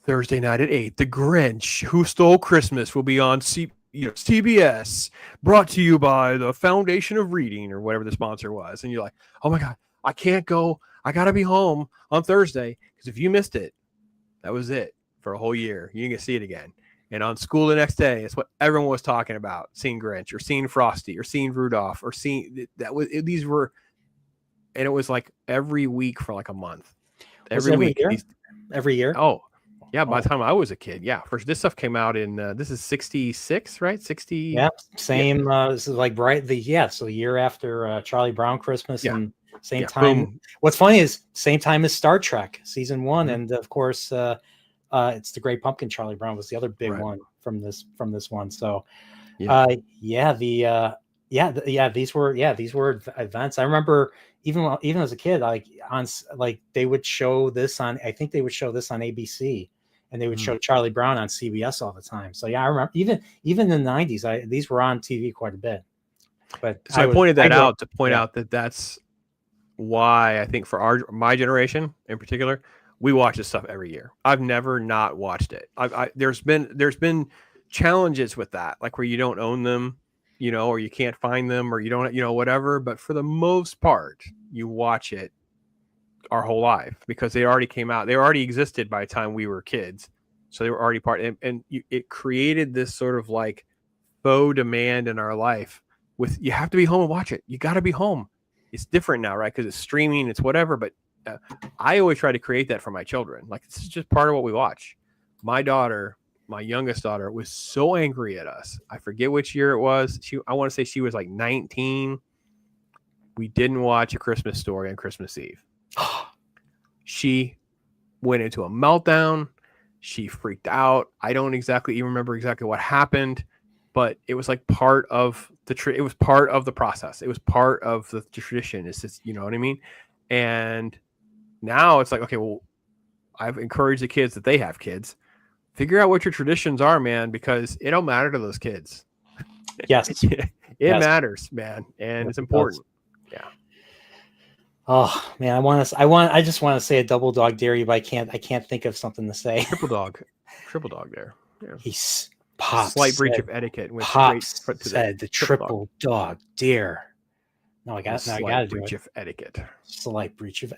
Thursday night at 8, The Grinch, Who Stole Christmas will be on CBS, brought to you by the Foundation of Reading or whatever the sponsor was. And you're like, oh my God, I can't go. I got to be home on Thursday, because if you missed it, that was it for a whole year. You can see it again. And on school the next day, it's what everyone was talking about, seeing Grinch or seeing Frosty or seeing Rudolph or these were, and it was like every week for like a month. Every week. Every year? Oh, yeah. By the time I was a kid, yeah. First, this stuff came out in, this is 66, right? 60. Yeah, same. This is like so the year after Charlie Brown Christmas and same time. Boom. What's funny is same time as Star Trek season 1. Mm-hmm. And of course, it's The Great Pumpkin. Charlie Brown was the other big one from this one. So Yeah. These were events. I remember even as a kid, like they would show this on. I think they would show this on ABC, and they would Mm. show Charlie Brown on CBS all the time. So yeah, I remember even in the '90s, these were on TV quite a bit. But So I pointed I that grew up, out to point yeah, out that that's why I think for my generation in particular, we watch this stuff every year. I've never not watched it. There's been challenges with that, like where you don't own them, or you can't find them, or you don't, whatever. But for the most part, you watch it our whole life because they already came out. They already existed by the time we were kids, so they were already part. It created this sort of like faux demand in our life. With you have to be home and watch it. You got to be home. It's different now, right? Because it's streaming, it's whatever. But I always try to create that for my children. Like this is just part of what we watch. My daughter, my youngest daughter, was so angry at us. I forget which year it was. I want to say she was like 19. We didn't watch A Christmas Story on Christmas Eve. She went into a meltdown. She freaked out. I don't exactly even remember exactly what happened, but it was like part of it was part of the process. It was part of the tradition. It's just, you know what I mean? And now it's like, okay, well, I've encouraged the kids that they have kids. Figure out what your traditions are, man, because it don't matter to those kids. yes, it matters, man, and it's important. Yeah. Oh man, I just want to say a double dog dare you, but I can't think of something to say. Triple dog there. Yeah. He's Pops slight breach of etiquette. Went Pops straight to said the triple dog dare. No, I got to do it. Breach of etiquette. Slight breach of.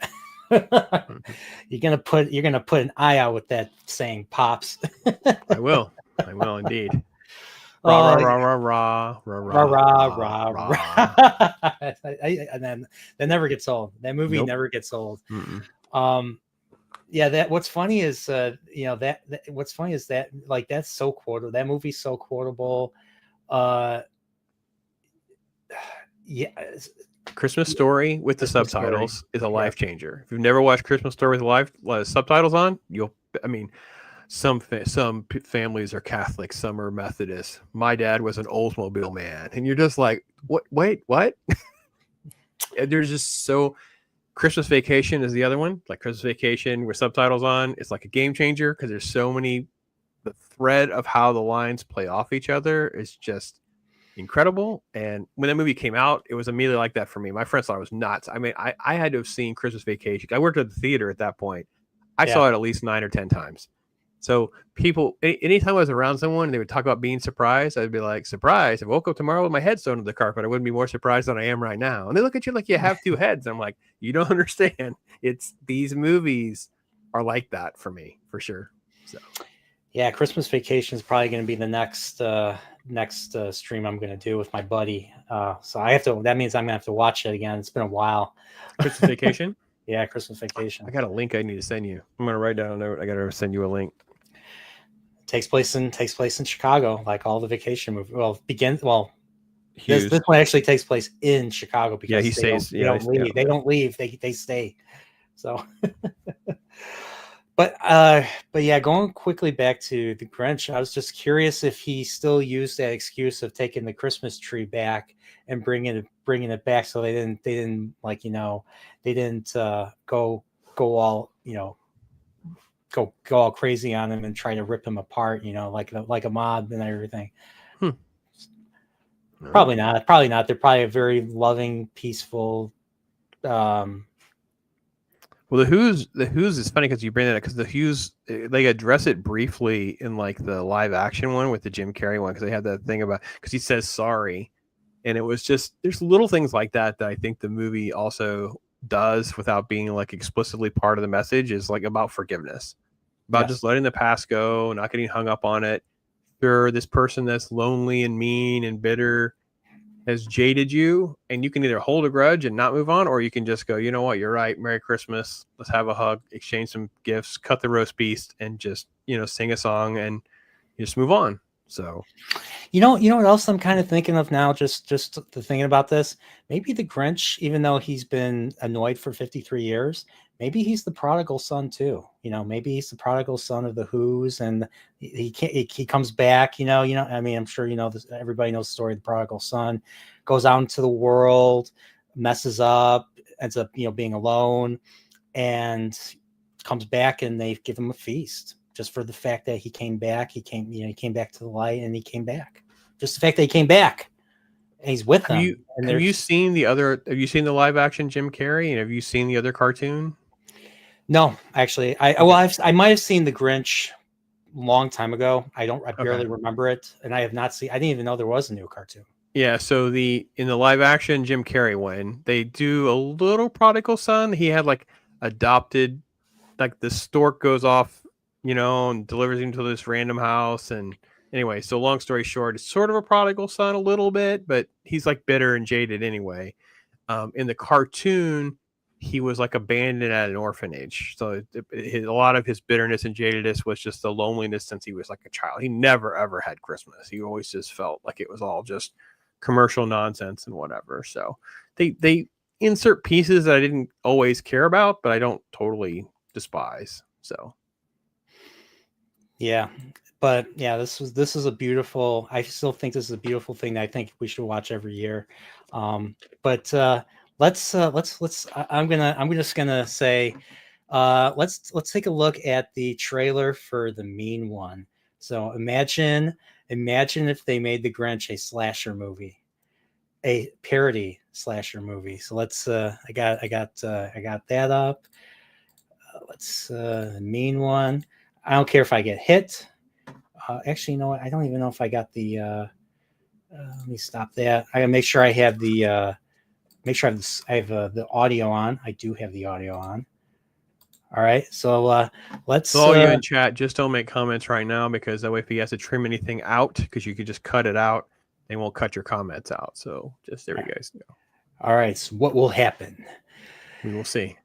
You're gonna put an eye out with that saying, Pops. I will indeed. Rah, rah, rah, rah, rah, rah, rah, rah, rah. And then that never gets old. That movie never gets old. Yeah, what's funny is what's funny is that like that's so quotable. That movie's so quotable. Yeah. Christmas Story with the subtitles is a life changer. If you've never watched Christmas Story with subtitles on, some families are Catholic, some are Methodist. My dad was an Oldsmobile man, and you're just like, what? Wait, what? There's just so. Christmas Vacation is the other one, like Christmas Vacation with subtitles on. It's like a game changer because there's so many. The thread of how the lines play off each other is just incredible. And when that movie came out, it was immediately like that for me. My friends thought I was nuts. I mean, I had to have seen Christmas Vacation. I worked at the theater at that point. I saw it at least 9 or 10 times. So people, anytime I was around someone and they would talk about being surprised, I'd be like, surprised. I woke up tomorrow with my head sewn to the carpet. I wouldn't be more surprised than I am right now. And they look at you like you have two heads. I'm like, you don't understand. It's these movies are like that for me, for sure. So, yeah, Christmas Vacation is probably going to be the next stream I'm going to do with my buddy. So I have to. That means I'm going to have to watch it again. It's been a while. Christmas Vacation. Yeah, Christmas Vacation. I got a link I need to send you. I'm going to write down a note. I got to send you a link. Takes place in Chicago, like all the vacation movies. This one actually takes place in Chicago because he stays. They don't leave. They don't leave. They stay. So, but yeah, going quickly back to the Grinch, I was just curious if he still used that excuse of taking the Christmas tree back and bringing it back, so they didn't go all go all crazy on him and try to rip him apart, like a mob and everything. Probably not. They're probably a very loving, peaceful. Well, the Who's is funny because you bring that up because the Who's they address it briefly in like the live action one with the Jim Carrey one because they had that thing about because he says sorry, and it was just there's little things like that I think the movie also does without being like explicitly part of the message is like about forgiveness, about just letting the past go, not getting hung up on it. Sure, this person that's lonely and mean and bitter has jaded you, and you can either hold a grudge and not move on, or you can just go, you know what, you're right, Merry Christmas, let's have a hug, exchange some gifts, cut the roast beast, and just sing a song and just move on. So you know what else I'm kind of thinking of now, just thinking about this, maybe the Grinch, even though he's been annoyed for 53 years, maybe he's the prodigal son too. You know, maybe he's the prodigal son of the Who's, and he can't. He comes back. You know. I mean, I'm sure you know this. Everybody knows the story of the prodigal son. Goes out into the world, messes up, ends up being alone, and comes back, and they give him a feast just for the fact that he came back. He came back to the light, and he came back. Just the fact that he came back, and he's with them. And Have you seen the other? Have you seen the live action Jim Carrey? And have you seen the other cartoon? No, actually, I might have seen the Grinch long time ago. I barely remember it, and I have not seen. I didn't even know there was a new cartoon. Yeah, so in the live action Jim Carrey one, they do a little prodigal son. He had like adopted, like the stork goes off, and delivers him to this random house. And anyway, so long story short, it's sort of a prodigal son a little bit, but he's like bitter and jaded anyway. In the cartoon, he was like abandoned at an orphanage. So a lot of his bitterness and jadedness was just the loneliness since he was like a child. He never ever had Christmas. He always just felt like it was all just commercial nonsense and whatever. So they insert pieces that I didn't always care about, but I don't totally despise. So yeah, but yeah, this is a beautiful. I still think this is a beautiful thing that I think we should watch every year. But let's I'm just gonna say let's take a look at the trailer for the Mean One. So imagine if they made the Grinch a slasher movie, a parody slasher movie. So let's I got that up. Let's Mean One. I don't care if I get hit. Actually, you know what? I don't even know if I got the. Let me stop that. I gotta make sure I have the. Make sure I have the audio on. I do have the audio on. All right, so let's. all you in chat, just don't make comments right now, because that way, if he has to trim anything out, because you could just cut it out, they won't cut your comments out. So just there you guys go. All right, so what will happen? We will see.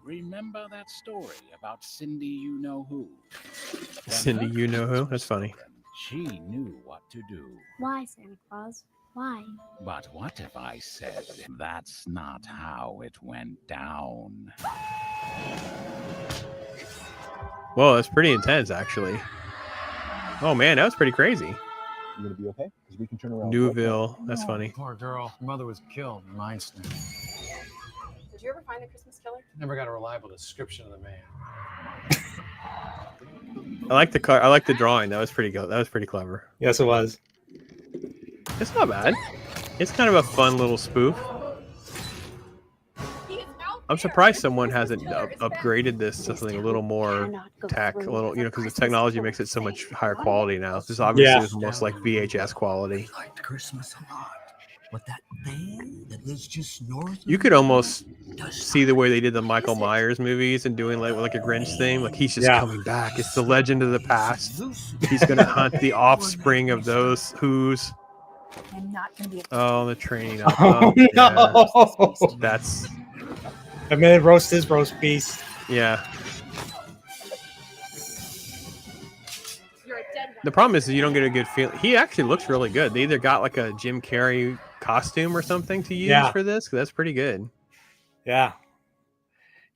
Remember that story about Cindy You Know Who? Cindy You Know Who? That's funny. She knew what to do. Why, Santa Claus? Why? But what if I said that's not how it went down? Whoa, that's pretty intense, actually. Oh man, that was pretty crazy. You gonna be okay? Because we can turn around. Newville, that's funny. Poor girl. Her mother was killed in mine snare. Did you ever find the Christmas killer? Never got a reliable description of the man. I like the drawing. That was pretty good. That was pretty clever. Yes, it was. It's not bad. It's kind of a fun little spoof. I'm surprised someone hasn't upgraded this to something a little more tech, a little, because the technology makes it so much higher quality now. This obviously is almost like VHS quality. I liked Christmas a lot, but that thing that lives just north. You could almost see the way they did the Michael Myers movies and doing like a Grinch thing. Like he's just coming back. It's the legend of the past. He's gonna hunt the offspring of those Who's. I'm not going to be. Oh, the training up. Oh, no. Yeah. That's. I mean, roast his roast beast. Yeah. You're a dead one. The problem is you don't get a good feel. He actually looks really good. They either got like a Jim Carrey costume or something to use for this. That's pretty good. Yeah.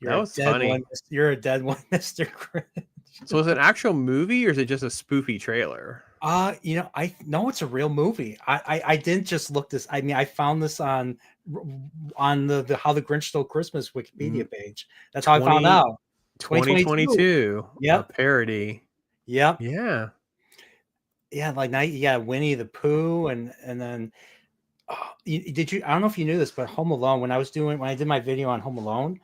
That was funny. You're a dead one, Mr. Grinch. So is it an actual movie or is it just a spoofy trailer? I know it's a real movie. I didn't just look this. I mean, I found this on the How the Grinch Stole Christmas Wikipedia page. That's how I found out. 2022. Yep. A parody. Yep. Yeah. Yeah, like now you got Winnie the Pooh and then I don't know if you knew this, but Home Alone, when I did my video on Home Alone,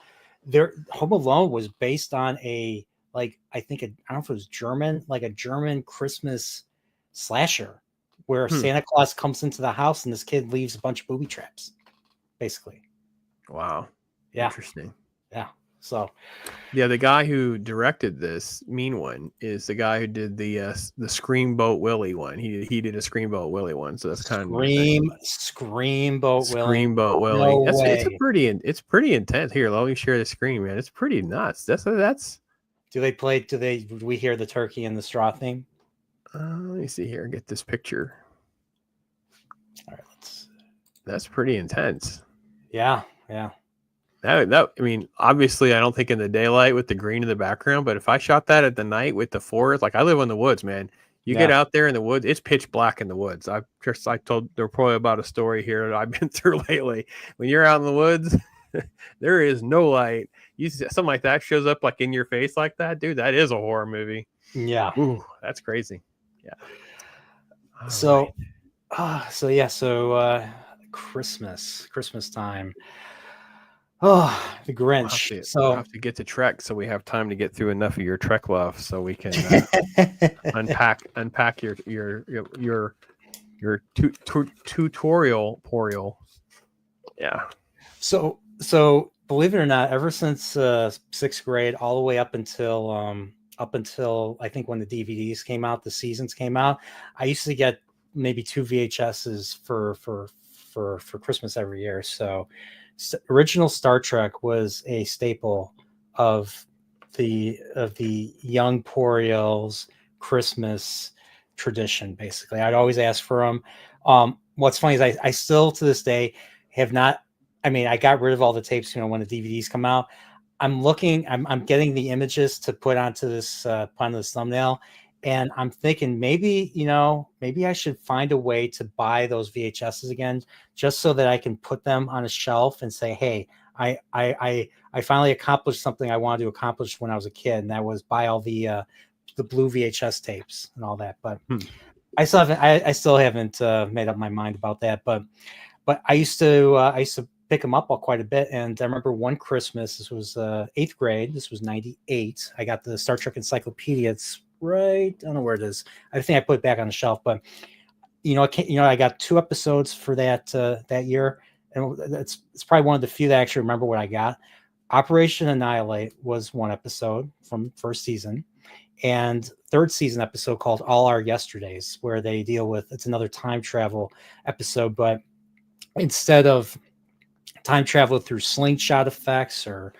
Home Alone was based on I don't know if it was German, like a German Christmas slasher where Santa Claus comes into the house and this kid leaves a bunch of booby traps, basically. Wow. Yeah. Interesting. Yeah. So yeah, the guy who directed this Mean One is the guy who did the Screamboat Willie one. He did a Screamboat Willie one, so that's kind of Screamboat Willie. Screamboat Willie. It's pretty intense. Here, let me share the screen, man. It's pretty nuts. That's Do we hear the turkey and the straw thing? Let me see here. Get this picture. All right, that's pretty intense. Yeah, yeah. I mean, obviously, I don't think in the daylight with the green in the background, but if I shot that at the night with the forest, like I live in the woods, man. You get Yeah. out there in the woods, it's pitch black in the woods. I told there probably about a story here that I've been through lately. When you're out in the woods, there is no light. You something like that shows up like in your face like that, dude. That is a horror movie. Yeah. Ooh, that's crazy. Yeah. All So, right. Christmas time. Oh, the Grinch. We'll So have to get to Trek so we have time to get through enough of your Trek love so we can unpack your tutorial. Yeah. So believe it or not, ever since sixth grade, all the way up until I think when the DVDs came out, the seasons came out, I used to get maybe 2 VHSs for Christmas every year. So original Star Trek was a staple of the young Poriel's Christmas tradition. Basically, I'd always ask for them. What's funny is I still to this day have not. I mean, I got rid of all the tapes, when the DVDs come out. I'm getting the images to put onto this thumbnail, and I'm thinking maybe I should find a way to buy those VHSs again, just so that I can put them on a shelf and say, hey, I finally accomplished something I wanted to accomplish when I was a kid, and that was buy all the blue VHS tapes and all that. But I still haven't made up my mind about that. But I used to pick them up quite a bit. And I remember one Christmas, this was 8th grade. This was 98. I got the Star Trek Encyclopedia. It's right. I don't know where it is. I think I put it back on the shelf, but I got 2 episodes for that year. And it's probably one of the few that I actually remember what I got. Operation Annihilate was one episode from first season, and 3rd season episode called All Our Yesterdays, where they deal with, it's another time travel episode, but instead of time travel through slingshot effects or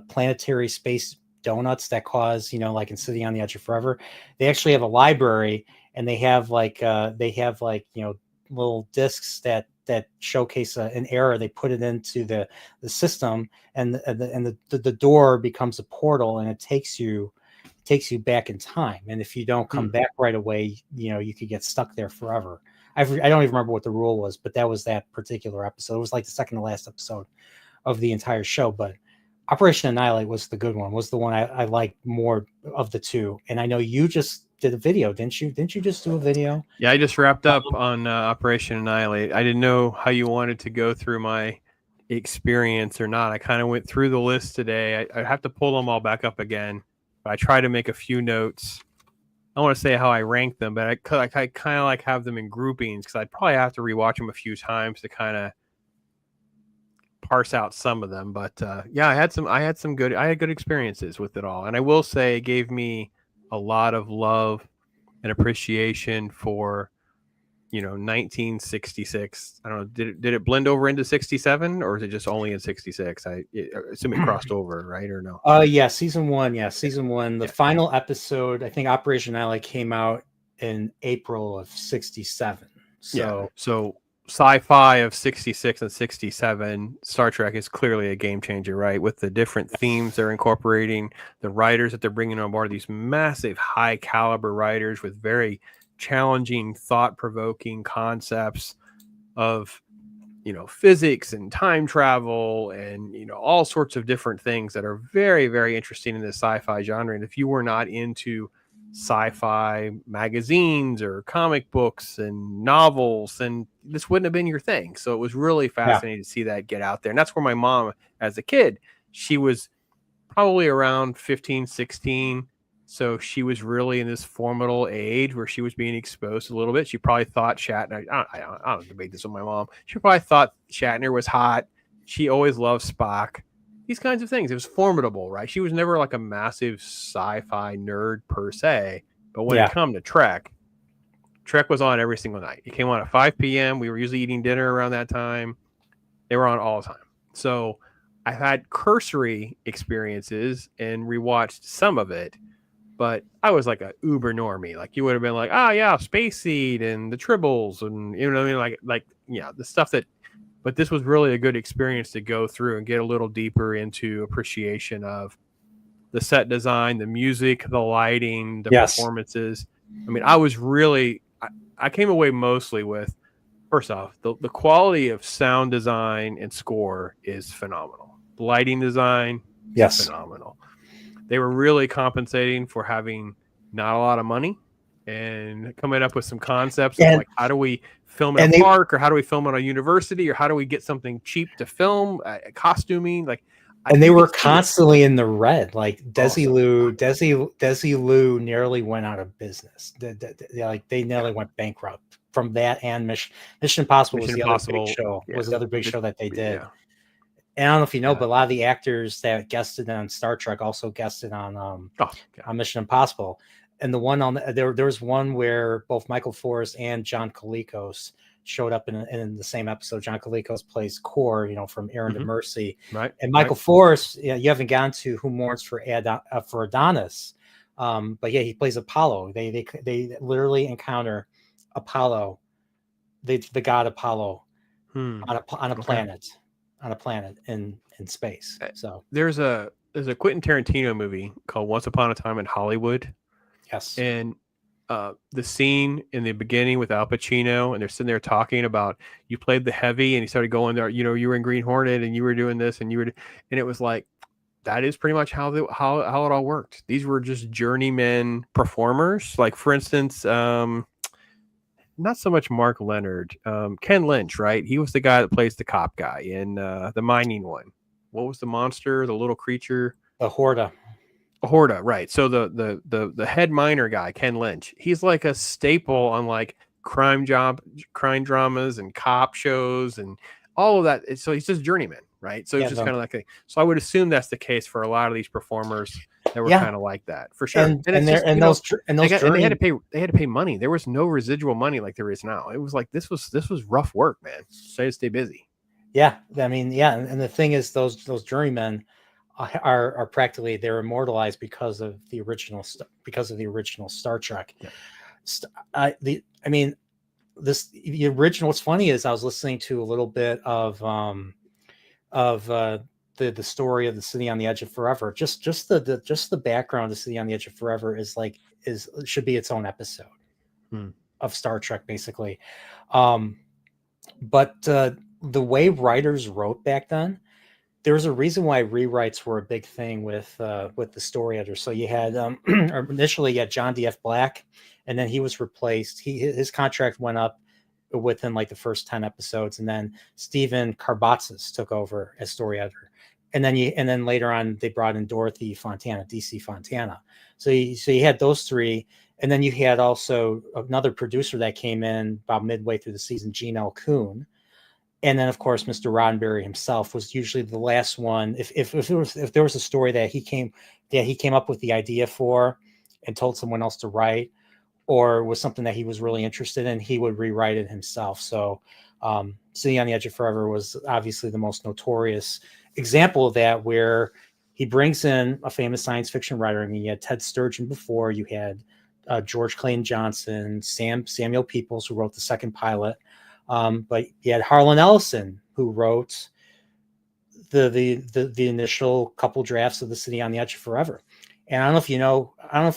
planetary space donuts that cause, like in City on the Edge of Forever, they actually have a library, and they have little discs that showcase an error. They put it into the system, and the door becomes a portal, and it takes you back in time. And if you don't come back right away, you could get stuck there forever. I don't even remember what the rule was, but that was that particular episode. It was like the second to last episode of the entire show. But Operation Annihilate was the good one, was the one I liked more of the 2. And I know you just did a video, didn't you? Didn't you just do a video? Yeah, I just wrapped up on Operation Annihilate. I didn't know how you wanted to go through my experience or not. I kind of went through the list today. I have to pull them all back up again. But I try to make a few notes. I don't want to say how I rank them, but I kind of like have them in groupings, because I'd probably have to rewatch them a few times to kind of parse out some of them. But yeah, I had good experiences with it all, and I will say it gave me a lot of love and appreciation for 1966. I don't know, did it blend over into 67, or is it just only in 66? I assume it crossed over, right, or no? Yeah, season 1. The final episode, I think Operation Annihilate, came out in April of 67. So sci-fi of 66 and 67, Star Trek is clearly a game changer, right? With the different themes they're incorporating, the writers that they're bringing on board, these massive high caliber writers with very challenging, thought-provoking concepts of physics and time travel and all sorts of different things that are very, very interesting in the sci-fi genre. And if you were not into sci-fi magazines or comic books and novels, and this wouldn't have been your thing. So it was really fascinating to see that get out there. And that's where my mom, as a kid, she was probably around 15, 16. So she was really in this formidable age where she was being exposed a little bit. She probably thought Shatner, I don't debate this with my mom. She probably thought Shatner was hot. She always loved Spock. These kinds of things. It was formidable, right? She was never like a massive sci-fi nerd per se. But when it come to Trek was on every single night. It came on at 5 p.m. We were usually eating dinner around that time. They were on all the time. So I've had cursory experiences and rewatched some of it, but I was like a uber normie. Like you would have been like, Space Seed and the Tribbles and the stuff that but this was really a good experience to go through and get a little deeper into appreciation of the set design, the music, the lighting, the Yes. performances. I mean, I came away mostly with, first off, the quality of sound design and score is phenomenal. Lighting design, Yes. phenomenal. They were really compensating for having not a lot of money and coming up with some concepts of And- like, how do we film in and a they- park, or how do we film in a university, or how do we get something cheap to film, costuming, like. And they You were could see it. constantly in the red. Like Desi Awesome. Desi Lou nearly went out of business. They nearly went bankrupt from that. And Mission Impossible was Mission the Impossible, other big show. yeah. Was the other big The- show that they did. Yeah. And I don't know if you know, Yeah. but a lot of the actors that guested on Star Trek also guested on Mission Impossible. And the one on there was one where both Michael Forrest and John Colicos showed up in the same episode. John Colicos plays Core, from Aaron to Mercy, Right? And Michael Forrest, you haven't gotten to Who Mourns for Adonis, but yeah, he plays Apollo. They literally encounter Apollo, the god Apollo, on a planet in space. So there's a Quentin Tarantino movie called Once Upon a Time in Hollywood. Yes. And the scene in the beginning with Al Pacino, and they're sitting there talking about, you played the heavy, and he started going there, you were in Green Hornet, and you were doing this, and and it was like, that is pretty much how it all worked. These were just journeyman performers. Like, for instance, not so much Mark Leonard, Ken Lynch, right? He was the guy that plays the cop guy in the mining one. What was the monster, the little creature? The Horda. Horda, right? So the head miner guy, Ken Lynch, he's like a staple on like crime dramas and cop shows and all of that. So he's just journeyman, right? So it's just kind of like so I would assume that's the case for a lot of these performers that were kind of like that, for sure. And they had to pay money. There was no residual money like there is now. It was like this was rough work, man. Stay busy. Yeah, I mean, and the thing is, those journeymen are practically, they're immortalized because of the original Star Trek. Yeah. The original. What's funny is I was listening to a little bit of the story of the City on the Edge of Forever. Just the background of City on the Edge of Forever should be its own episode of Star Trek, basically. But the way writers wrote back then, there was a reason why rewrites were a big thing with the story editor. So you had initially you had John D.F. Black, and then he was replaced. His contract went up within like the first 10 episodes, and then Stephen Karbatzis took over as story editor. And then later on they brought in Dorothy Fontana, DC Fontana. So you had those three, and then you had also another producer that came in about midway through the season, Gene L. Kuhn. And then, of course, Mr. Roddenberry himself was usually the last one. If there was a story that he came up with the idea for and told someone else to write, or was something that he was really interested in, he would rewrite it himself. So City on the Edge of Forever was obviously the most notorious example of that, where he brings in a famous science fiction writer. I mean, you had Ted Sturgeon before, you had George Clayton Johnson, Samuel Peoples, who wrote the second pilot. But you had Harlan Ellison, who wrote the initial couple drafts of the City on the Edge of Forever. And I don't know if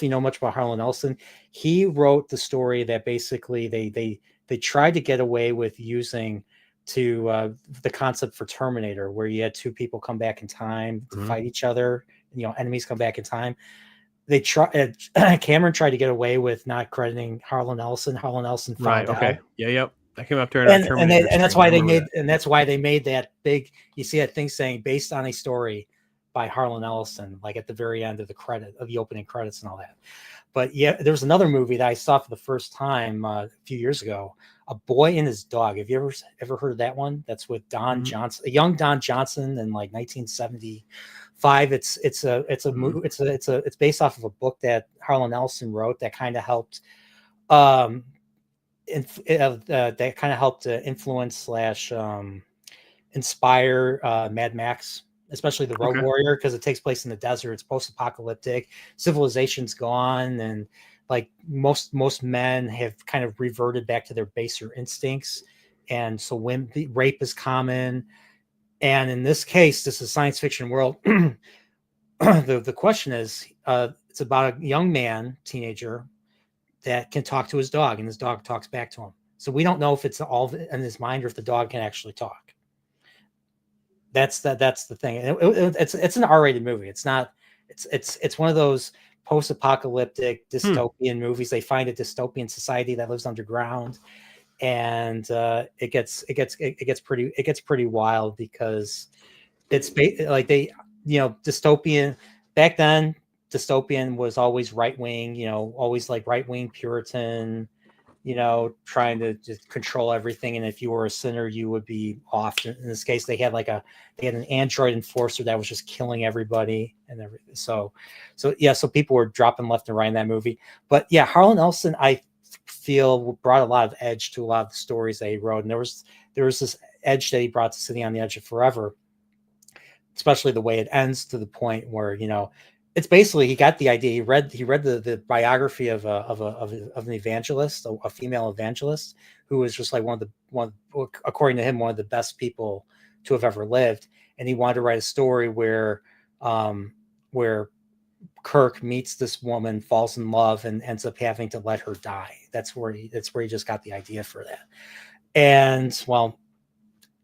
you know much about Harlan Ellison. He wrote the story that basically they tried to get away with using the concept for Terminator, where you had two people come back in time to fight each other. Enemies come back in time. Cameron tried to get away with not crediting Harlan Ellison. Harlan Ellison found out. Yep. I came up there and that's why they made that big. You see that thing saying based on a story by Harlan Ellison, like at the very end of the opening credits and all that. But yeah, there was another movie that I saw for the first time a few years ago, A Boy and His Dog. Have you ever heard of that one? That's with Don Johnson, a young Don Johnson in like 1975. It's based off of a book that Harlan Ellison wrote that kind of helped influence / inspire Mad Max, especially the Road Warrior, because it takes place in the desert. It's post-apocalyptic, civilization's gone, and like most men have kind of reverted back to their baser instincts and so when the rape is common. And in this case, this is science fiction world. The question is, it's about a young man, teenager, that can talk to his dog, and his dog talks back to him. So we don't know if it's all in his mind or if the dog can actually talk. That's the thing. It's an R-rated movie. It's not. It's one of those post-apocalyptic dystopian movies. They find a dystopian society that lives underground, and it gets pretty wild because it's like they, dystopian back then. Dystopian was always right wing, always like right wing Puritan, trying to just control everything. And if you were a sinner, you would be off. In this case, they had an android enforcer that was just killing everybody and everything. So people were dropping left and right in that movie. But yeah, Harlan Ellison, I feel, brought a lot of edge to a lot of the stories that he wrote. And there was this edge that he brought to City on the Edge of Forever, especially the way it ends, to the point where, it's basically, he got the idea. He read the biography of an evangelist, a female evangelist, who was just like according to him, one of the best people to have ever lived. And he wanted to write a story where Kirk meets this woman, falls in love, and ends up having to let her die. That's where he just got the idea for that. And well,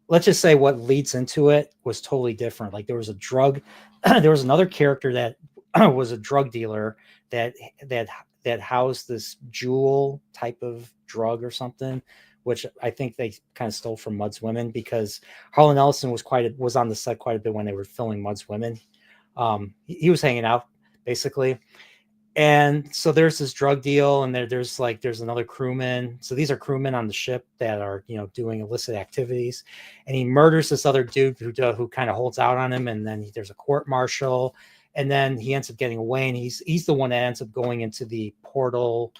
let's just say what leads into it was totally different. Like there was another character that was a drug dealer that housed this jewel type of drug or something, which I think they kind of stole from Mud's Women, because Harlan Ellison was on the set quite a bit when they were filming Mud's Women. He was hanging out basically. And so there's this drug deal, and there's another crewman. So these are crewmen on the ship that are, doing illicit activities, and he murders this other dude who kind of holds out on him. And then there's a court martial, and then he ends up getting away, and he's the one that ends up going into the portal,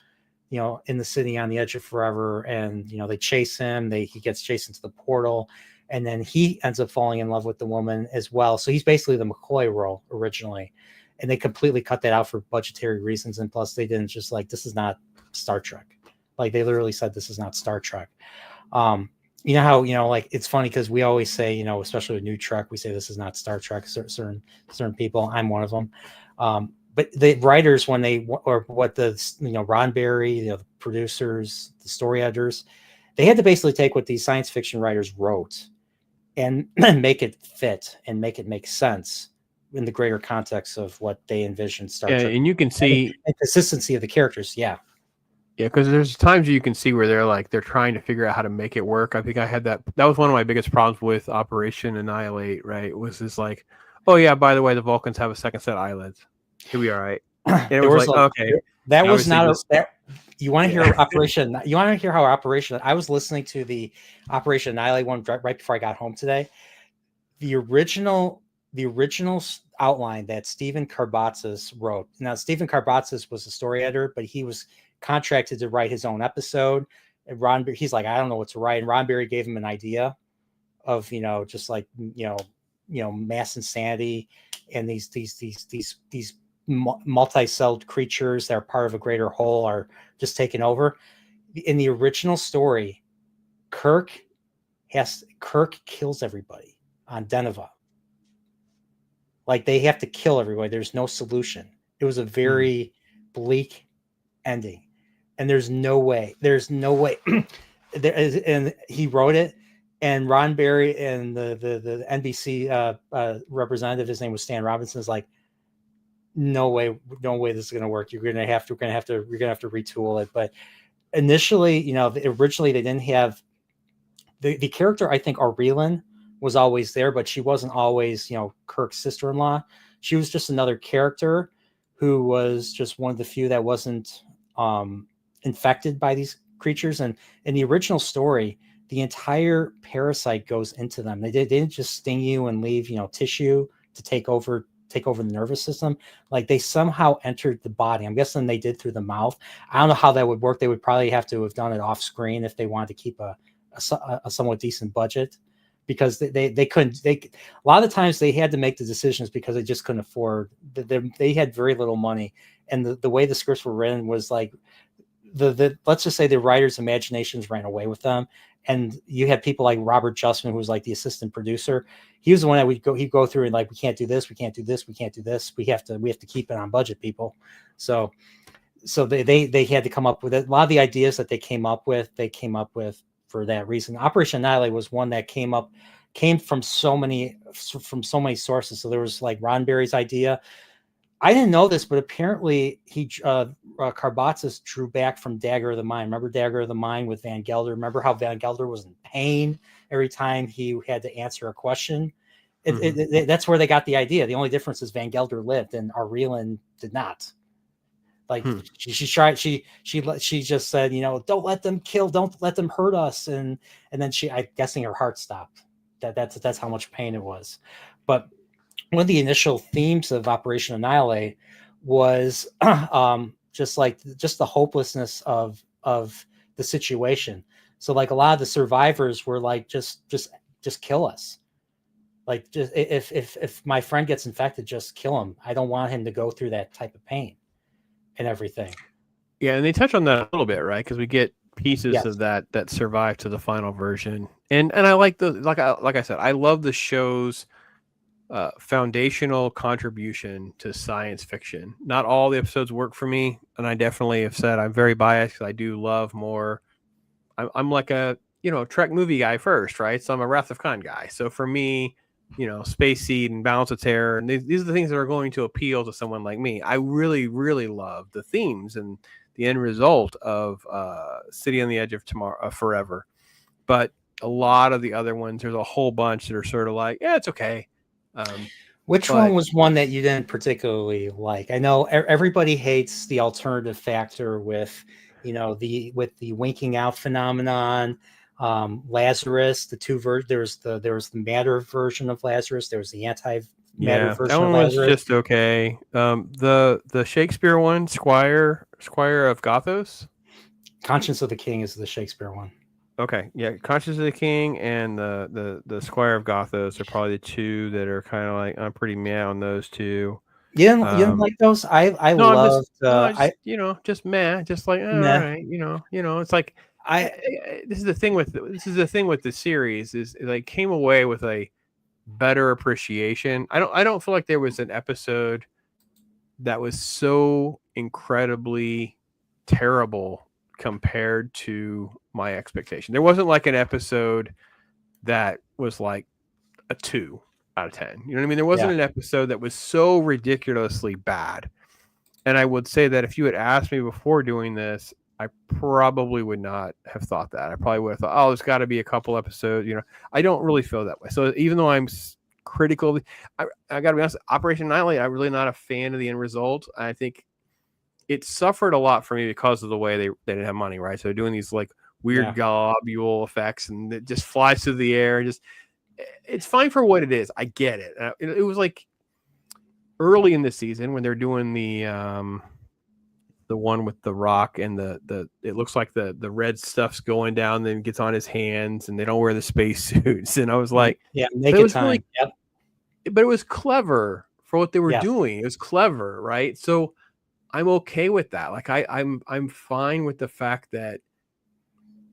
in the City on the Edge of Forever. And, they chase him, he gets chased into the portal, and then he ends up falling in love with the woman as well. So he's basically the McCoy role originally. And they completely cut that out for budgetary reasons. And plus they didn't just this is not Star Trek. Like they literally said, this is not Star Trek. You know how, it's funny because we always say, especially with New Trek, we say this is not Star Trek, certain people. I'm one of them. But the writers, Ron Barry, the producers, the story editors, they had to basically take what these science fiction writers wrote and make it fit and make it make sense in the greater context of what they envisioned Star Trek. And you can see and consistency of the characters. Yeah, because there's times you can see where they're trying to figure out how to make it work. I think I had that was one of my biggest problems with Operation Annihilate, right? Was this oh yeah, by the way, the Vulcans have a second set of eyelids. He'll be all right. And it was okay. That was not you want to hear Operation? You want to hear how Operation? I was listening to the Operation Annihilate one right before I got home today. The original outline that Stephen Karbatzis wrote. Now, Stephen Karbatzis was the story editor, but he was contracted to write his own episode. And he's like, I don't know what to write. And Ron Barry gave him an idea of, just mass insanity and these multi-celled creatures that are part of a greater whole are just taking over. In the original story, Kirk kills everybody on Deneva. Like they have to kill everybody. There's no solution. It was a very bleak ending, and there's no way. And he wrote it, and Ron Barry and the NBC representative, his name was Stan Robinson, is like, no way this is going to work. You're going to have to retool it. But initially, originally they didn't have the character. I think Aurelin was always there, but she wasn't always, Kirk's sister-in-law. She was just another character who was just one of the few that wasn't infected by these creatures. And in the original story, the entire parasite goes into them. They didn't just sting you and leave, tissue to take over the nervous system. Like they somehow entered the body. I'm guessing they did through the mouth. I don't know how that would work. They would probably have to have done it off screen if they wanted to keep a somewhat decent budget, because they couldn't. A lot of the times they had to make the decisions because they just couldn't afford. They had very little money, and the way the scripts were written was like let's just say the writers' imaginations ran away with them, and you had people like Robert Justman, who was like the assistant producer. He was the one that he'd go through and like, we can't do this, we can't do this, we can't do this. We have to keep it on budget, people. So they had to come up with it. A lot of the ideas that they came up with for that reason. Operation Annihilate was one that came from so many sources. So there was like Roddenberry's idea. I didn't know this, but apparently Karbatzis drew back from Dagger of the Mind. Remember Dagger of the Mind with Van Gelder? Remember how Van Gelder was in pain every time he had to answer a question? That's where they got the idea. The only difference is Van Gelder lived and Arelin did not. Like she tried, she just said, don't let them kill, don't let them hurt us, and then I'm guessing her heart stopped. That's how much pain it was. But one of the initial themes of Operation Annihilate was just the hopelessness of the situation. So like a lot of the survivors were like, just kill us. Like, just if my friend gets infected, just kill him. I don't want him to go through that type of pain and everything. Yeah, and they touch on that a little bit, right? Because we get pieces Yes. of that survive to the final version, and I like like I said, I love the show's foundational contribution to science fiction. Not all the episodes work for me, and I definitely have said I'm very biased because I do love more. I'm like a Trek movie guy first, right? So I'm a Wrath of Khan guy. So for me, Space Seed and Balance of Terror, and these are the things that are going to appeal to someone like me. I really, really love the themes and the end result of City on the Edge of Tomorrow, Forever. But a lot of the other ones, there's a whole bunch that are sort of like, yeah, it's okay. Which one was one that you didn't particularly like? I know everybody hates the alternative factor with, the winking out phenomenon. Lazarus, the two there was the matter version of Lazarus, there was the anti-matter version that one of was Lazarus. just okay. The Shakespeare one, Squire of Gothos, Conscience of the King is the Shakespeare one. Okay, yeah, Conscience of the King and the Squire of Gothos are probably the two that are kind of like, I'm pretty meh on those two. You didn't like those? I loved. Just meh, just like, all right, it's like this is the thing with the series is I came away with a better appreciation. I don't feel like there was an episode that was so incredibly terrible compared to my expectation. There wasn't like an episode that was like a 2 out of 10. You know what I mean? There wasn't an episode that was so ridiculously bad. And I would say that if you had asked me before doing this, I probably would not have thought that. I probably would have thought, oh, there's got to be a couple episodes. I don't really feel that way. So even though I'm critical, I got to be honest, Operation Annihilate, I'm really not a fan of the end result. I think it suffered a lot for me because of the way they didn't have money, right? So they're doing these like weird globule effects, and it just flies through the air. It's fine for what it is. I get it. It was like early in the season when they're doing the one with the rock and the it looks like the red stuff's going down, then gets on his hands, and they don't wear the space suits. And I was like, naked time. Really, but it was clever for what they were doing. It was clever, right? So I'm okay with that. Like I'm fine with the fact that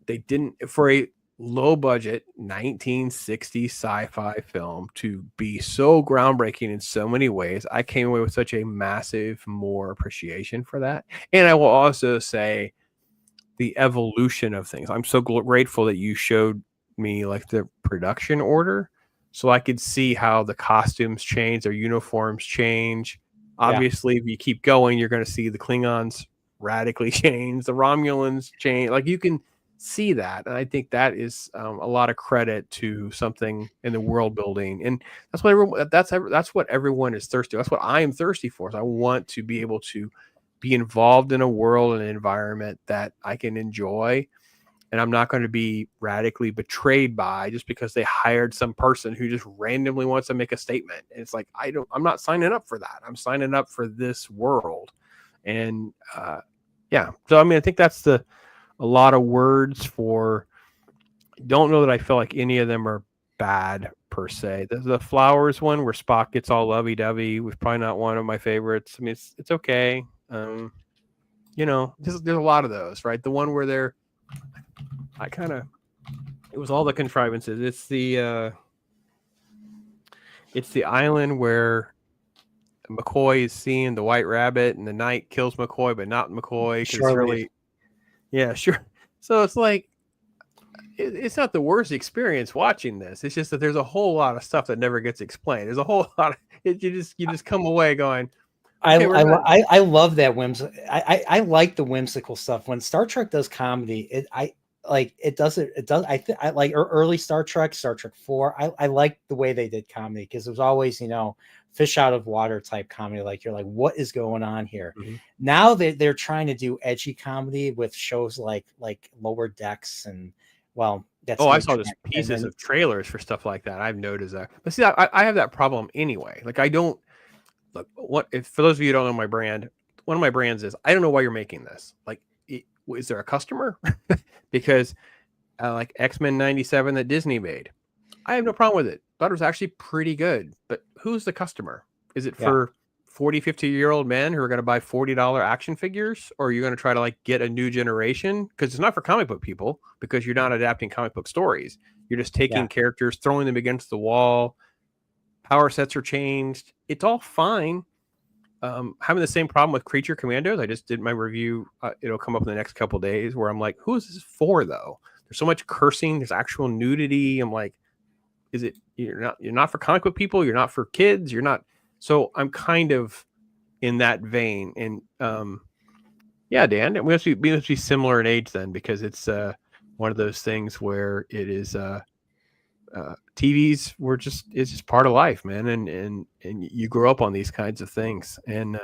they didn't, for a low budget 1960s sci-fi film to be so groundbreaking in so many ways. I came away with such a massive more appreciation for that. And I will also say the evolution of things. I'm so grateful that you showed me like the production order so I could see how the costumes change, their uniforms change. Obviously, if you keep going, you're going to see the Klingons radically change, the Romulans change. Like you can see that, and I think that is a lot of credit to something in the world building, and that's what everyone is thirsty. That's what I am thirsty for. So I want to be able to be involved in a world and an environment that I can enjoy, and I'm not going to be radically betrayed by just because they hired some person who just randomly wants to make a statement. And it's like I'm not signing up for that. I'm signing up for this world, and So I mean, I think that's a lot of words for. Don't know that I feel like any of them are bad per se. The flowers one where Spock gets all lovey-dovey was probably not one of my favorites. I mean, it's okay. There's a lot of those, right? The one where I kind of It was all the contrivances. It's the island where McCoy is seeing the White Rabbit, and the knight kills McCoy, but not McCoy because it's Shore leave. really, yeah, sure. So it's like it's not the worst experience watching this. It's just that there's a whole lot of stuff that never gets explained. There's a whole lot of you just come away going, okay, we're not- I love that I like the whimsical stuff. When Star Trek does comedy, it does I like early Star Trek 4. I like the way they did comedy because it was always, fish out of water type comedy. Like you're like, what is going on here? Mhm. Now they're trying to do edgy comedy with shows like Lower Decks and that's I new saw just Trek. pieces of trailers for stuff like that. I've noticed that. But see, I have that problem anyway. Like I don't look what if for those of you who don't know my brand, one of my brands is I don't know why you're making this. Like, is there a customer? Because like X-Men 97 that Disney made, I have no problem with it. Thought it was actually pretty good. But who's the customer? Is it for 40, 50-year-old men who are going to buy $40 action figures? Or are you going to try to like get a new generation? Because it's not for comic book people, because you're not adapting comic book stories. You're just taking characters, throwing them against the wall. Power sets are changed. It's all fine. Having the same problem with Creature Commandos. I just did my review. It'll come up in the next couple of days where I'm like, who is this for though? There's so much cursing. There's actual nudity. I'm like, is it, you're not for comic book people. You're not for kids. You're not. So I'm kind of in that vein. And yeah, Dan, we must be similar in age then, because it's one of those things where it is TVs it's just part of life, man. And you grow up on these kinds of things. And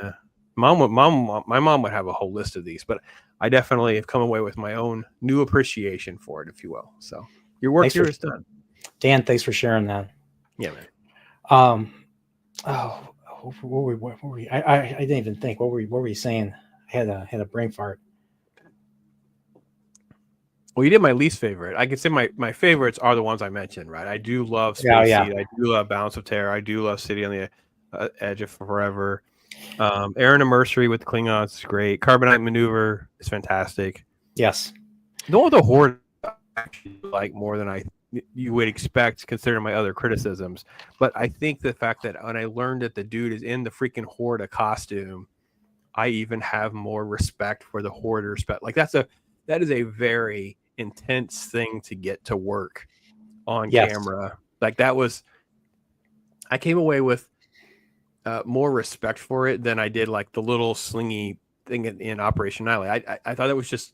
my mom would have a whole list of these, but I definitely have come away with my own new appreciation for it, if you will. So your work here is done. Dan, thanks for sharing that. Yeah, man. What were we? I didn't even think. What were you saying? I had a brain fart. Well, you did my least favorite. I could say my favorites are the ones I mentioned, right? I do love Space Seed. I do love Balance of Terror. I do love City on the Edge of Forever. Aaron Immersory with the Klingons is great. Carbonite Maneuver is fantastic. Yes. The Horde I actually like more than you would expect, considering my other criticisms. But I think the fact that when I learned that the dude is in the freaking Horde costume, I even have more respect for the Horde respect. Like that is a very intense thing to get to work on camera. Like I came away with more respect for it than I did like the little slingy thing in Operation Annihilate. I thought it was just,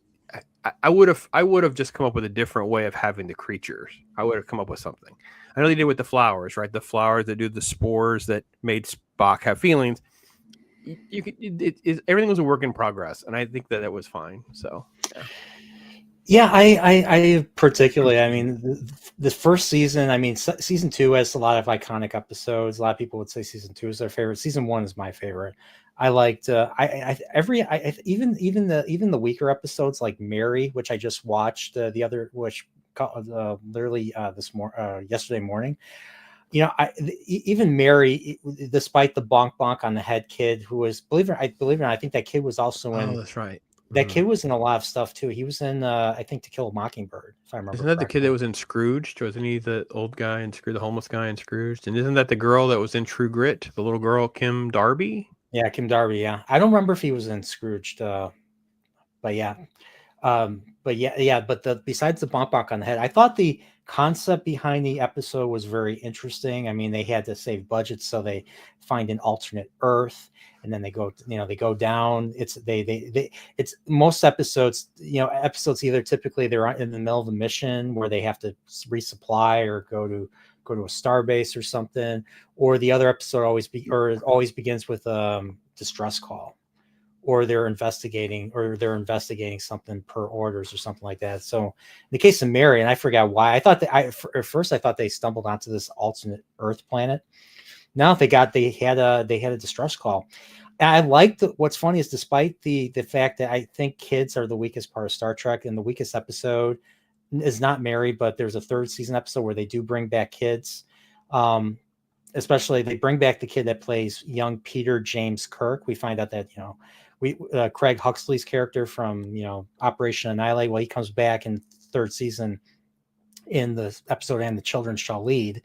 I would have just come up with a different way of having the creatures. I would have come up with something. I know they did with the flowers, right? The flowers that do the spores that made Spock have feelings. Everything was a work in progress, and I think that it was fine. So yeah, I particularly, I mean, the first season, I mean, season 2 has a lot of iconic episodes. A lot of people would say season 2 is their favorite. Season 1 is my favorite. I liked even the weaker episodes like Mary, which I just watched literally yesterday morning. Even Mary, despite the bonk on the head kid, who was believe it or not, I think that kid was also in. Oh, that's right. That kid was in a lot of stuff too. He was in, I think, To Kill a Mockingbird, if I remember. Isn't that the kid that was in Scrooged? Wasn't he the old guy in Scrooge, the homeless guy in Scrooged? And isn't that the girl that was in True Grit, the little girl Kim Darby? Yeah, Kim Darby. Yeah, I don't remember if he was in Scrooged, but yeah. But besides the bonk on the head, I thought the concept behind the episode was very interesting. I mean, they had to save budget, so they find an alternate Earth, and then they go down. It's most episodes, episodes either typically they're in the middle of a mission where they have to resupply or go to a starbase or something, or the other episode always begins with distress call. Or they're investigating something per orders or something like that. So in the case of Mary, and I forgot why, I thought that at first I thought they stumbled onto this alternate Earth planet. Now they had a distress call. And I liked what's funny is despite the fact that I think kids are the weakest part of Star Trek, and the weakest episode is not Mary, but there's a third season episode where they do bring back kids. Especially they bring back the kid that plays young Peter James Kirk. We find out that, Craig Huxley's character from, Operation Annihilate, well, he comes back in third season in the episode "And the Children Shall Lead,"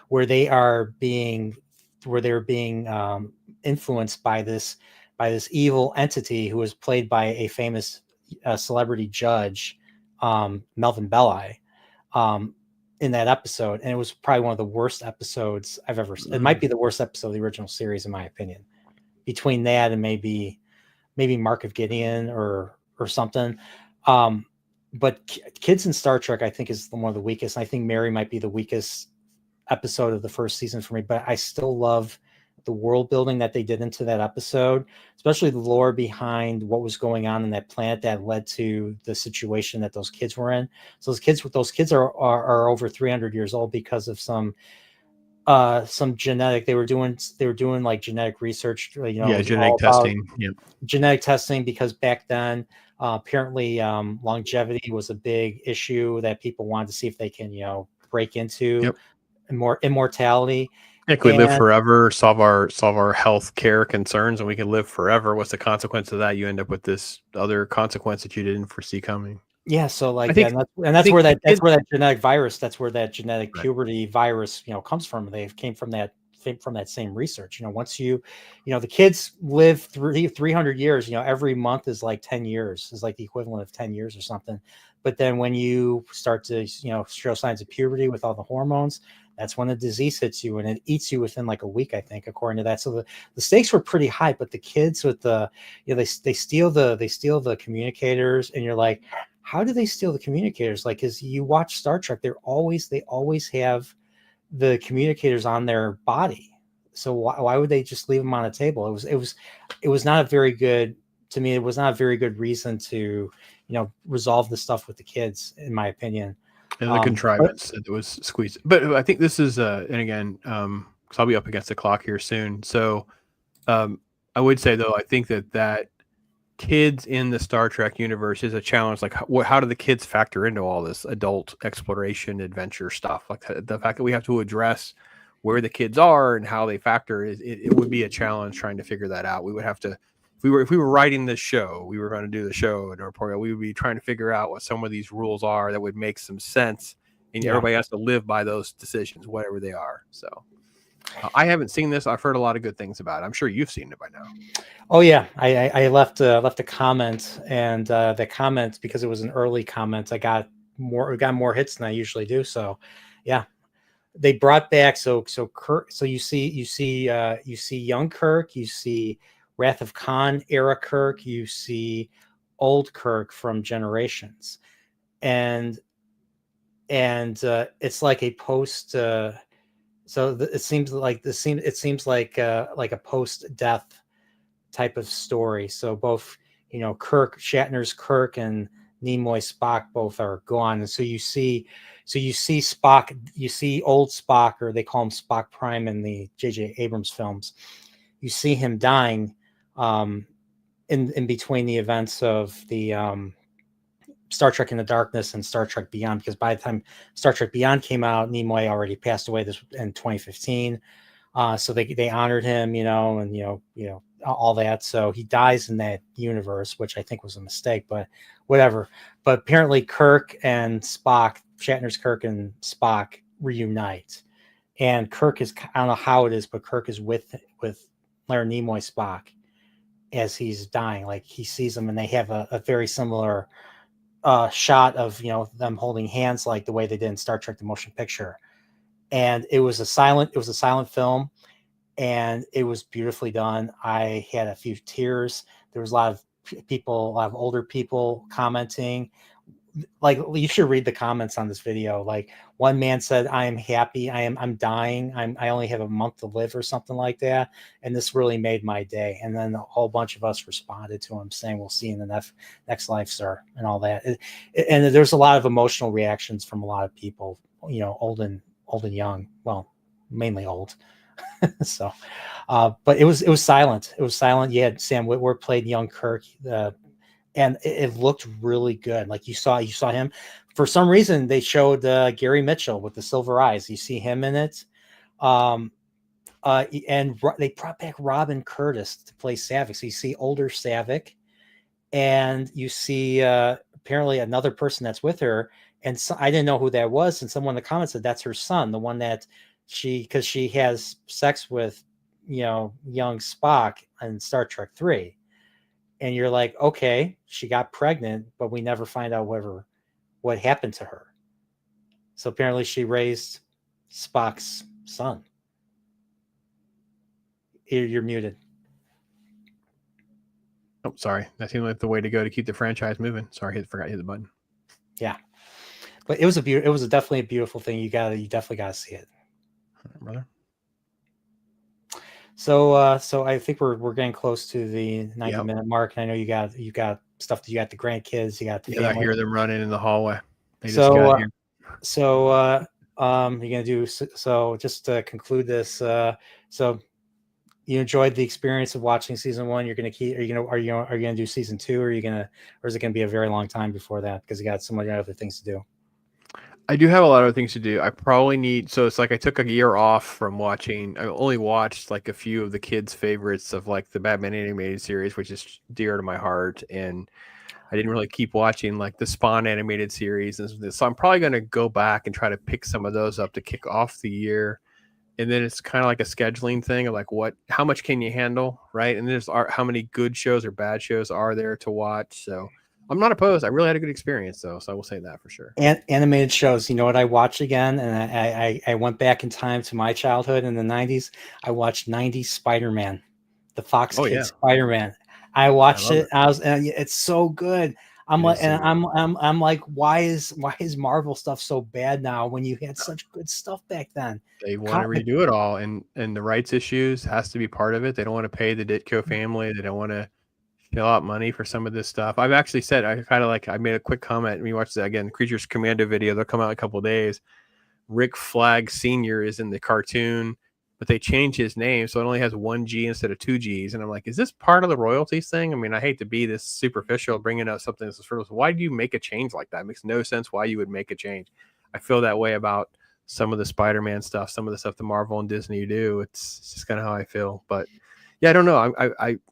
where they're being influenced by this evil entity who was played by a famous celebrity judge, Melvin Belli, in that episode. And it was probably one of the worst episodes I've ever seen. It might be the worst episode of the original series, in my opinion, between that and maybe Mark of Gideon or something. But Kids in Star Trek, I think, is one of the weakest. I think Mary might be the weakest episode of the first season for me, but I still love the world building that they did into that episode, especially the lore behind what was going on in that planet that led to the situation that those kids were in. So those kids are over 300 years old because of some genetic, they were doing like genetic research, genetic testing. Genetic testing, because back then apparently longevity was a big issue that people wanted to see if they can break into more immortality. Yeah, can we live forever, solve our health care concerns, and we can live forever? What's the consequence of that? You end up with this other consequence that you didn't foresee coming. Yeah, so like that's where that genetic virus, that's where that genetic puberty virus, comes from. They came from that same research. Once the kids live 300 years, every month is like 10 years, is like the equivalent of 10 years or something. But then when you start to, show signs of puberty with all the hormones, that's when the disease hits you, and it eats you within like a week, I think, according to that. So the stakes were pretty high, but the kids with the, they steal the communicators, and you're like, how do they steal the communicators? Like, as you watch Star Trek, they always have the communicators on their body. So why would they just leave them on a table? It was not a very good, to me, it was not a very good reason to, resolve the stuff with the kids, in my opinion. And the contrivance that was squeezed. But I think this is, and again, because I'll be up against the clock here soon. So I would say, though, I think that kids in the Star Trek universe is a challenge. Like, how do the kids factor into all this adult exploration, adventure stuff? Like the fact that we have to address where the kids are and how they factor, it would be a challenge trying to figure that out. We would have to, if we were writing this show, we were going to do the show at Corporeal, we would be trying to figure out what some of these rules are that would make some sense, and everybody has to live by those decisions, whatever they are. So I haven't seen this. I've heard a lot of good things about it. I'm sure you've seen it by now. Oh yeah, I left a comment, and the comment, because it was an early comment, I got more hits than I usually do. So yeah, they brought back so Kirk. So you see young Kirk, you see Wrath of Khan era Kirk, you see old Kirk from Generations, and it's like a post. It seems like a post-death type of story. So both, Shatner's Kirk and Nimoy's Spock both are gone, and so you see Spock, you see old Spock, or they call him Spock Prime in the J.J. Abrams films. You see him dying in between the events of the Star Trek Into Darkness and Star Trek Beyond, because by the time Star Trek Beyond came out, Nimoy already passed away in 2015. So they honored him, and all that. So he dies in that universe, which I think was a mistake, but whatever. But apparently Kirk and Spock, Shatner's Kirk and Spock, reunite, and Kirk is, I don't know how it is, but Kirk is with Leonard Nimoy Spock as he's dying. Like, he sees him, and they have a very similar shot of them holding hands, like the way they did in Star Trek the Motion Picture. And it was a silent film, and it was beautifully done. I had a few tears. There was a lot of older people commenting. Like, you should read the comments on this video. Like, one man said, "I am happy. I'm dying. I only have a month to live," or something like that. And this really made my day. And then a whole bunch of us responded to him saying, "We'll see you in the next life, sir," and all that. And there's a lot of emotional reactions from a lot of people, old and young. Well, mainly old. So, but it was silent. It was silent. You had Sam Witwer played young Kirk. And it looked really good. Like, you saw him. For some reason, they showed Gary Mitchell with the silver eyes. You see him in it. And they brought back Robin Curtis to play Saavik. So you see older Saavik, and you see apparently another person that's with her, and so, I didn't know who that was, and someone in the comments said that's her son, the one that because she has sex with, young Spock in Star Trek 3. And you're like, okay, she got pregnant, but we never find out what happened to her. So apparently she raised Spock's son. You're muted. Oh, sorry. That seemed like the way to go to keep the franchise moving. Sorry, forgot to hit the button. Yeah, but it was definitely a beautiful thing. You definitely gotta see it, brother. So I think we're getting close to the 90-minute mark. And I know you got stuff. You got the grandkids. You got the family. I hear them running in the hallway. They just So got here. You're gonna do so. Just to conclude this, so you enjoyed the experience of watching season 1. You're gonna keep. Are you gonna do season 2? Or is it gonna be a very long time before that because you got so many other things to do? I do have a lot of things to do. I probably need, so it's like I took a year off from watching. I only watched like a few of the kids' favorites of like the Batman animated series, which is dear to my heart. And I didn't really keep watching like the Spawn animated series. And so I'm probably going to go back and try to pick some of those up to kick off the year. And then it's kind of like a scheduling thing of like how much can you handle, right? And there's how many good shows or bad shows are there to watch. So I'm not opposed. I really had a good experience though, so I will say that for sure. And animated shows, you know what I watched again? And I went back in time to my childhood in the 90s. I watched 90s Spider-Man, the Fox Kids Spider-Man. I watched it. It's so good. I'm like, why is Marvel stuff so bad now when you had such good stuff back then? They want to redo it all, and the rights issues has to be part of it. They don't want to pay the Ditko family. They don't want to fill out money for some of this stuff. I've actually said, I made a quick comment when you watch that again, Creatures Commando video. They'll come out in a couple of days. Rick Flag Sr. is in the cartoon, but they changed his name. So it only has 1 G instead of 2 Gs. And I'm like, is this part of the royalties thing? I mean, I hate to be this superficial, bringing up something that's frivolous. Why do you make a change like that? It makes no sense why you would make a change. I feel that way about some of the Spider-Man stuff, some of the stuff that Marvel and Disney do. It's just kind of how I feel. But yeah, I don't know.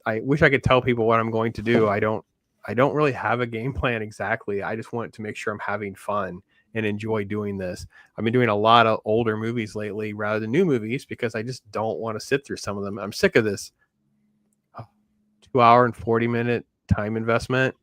I wish I could tell people what I'm going to do. I don't really have a game plan exactly. I just want to make sure I'm having fun and enjoy doing this. I've been doing a lot of older movies lately rather than new movies because I just don't want to sit through some of them. I'm sick of this 2 hour and 40-minute time investment.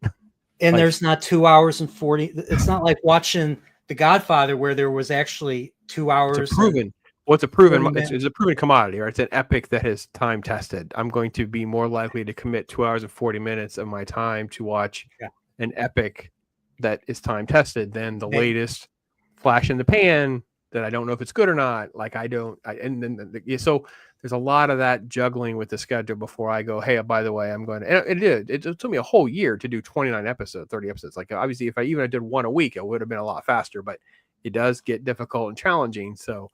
And there's not 2 hours and 40. It's not like watching The Godfather where there was actually 2 hours. It's proven. It's a proven commodity, right? It's an epic that is time tested. I'm going to be more likely to commit 2 hours and 40 minutes of my time to watch an epic that is time tested than the latest flash in the pan that I don't know if it's good or not. Like so there's a lot of that juggling with the schedule before I go, hey, by the way, I'm going to, and it took me a whole year to do 29 episodes, 30 episodes. Like obviously if I did one a week, it would have been a lot faster, but it does get difficult and challenging. So,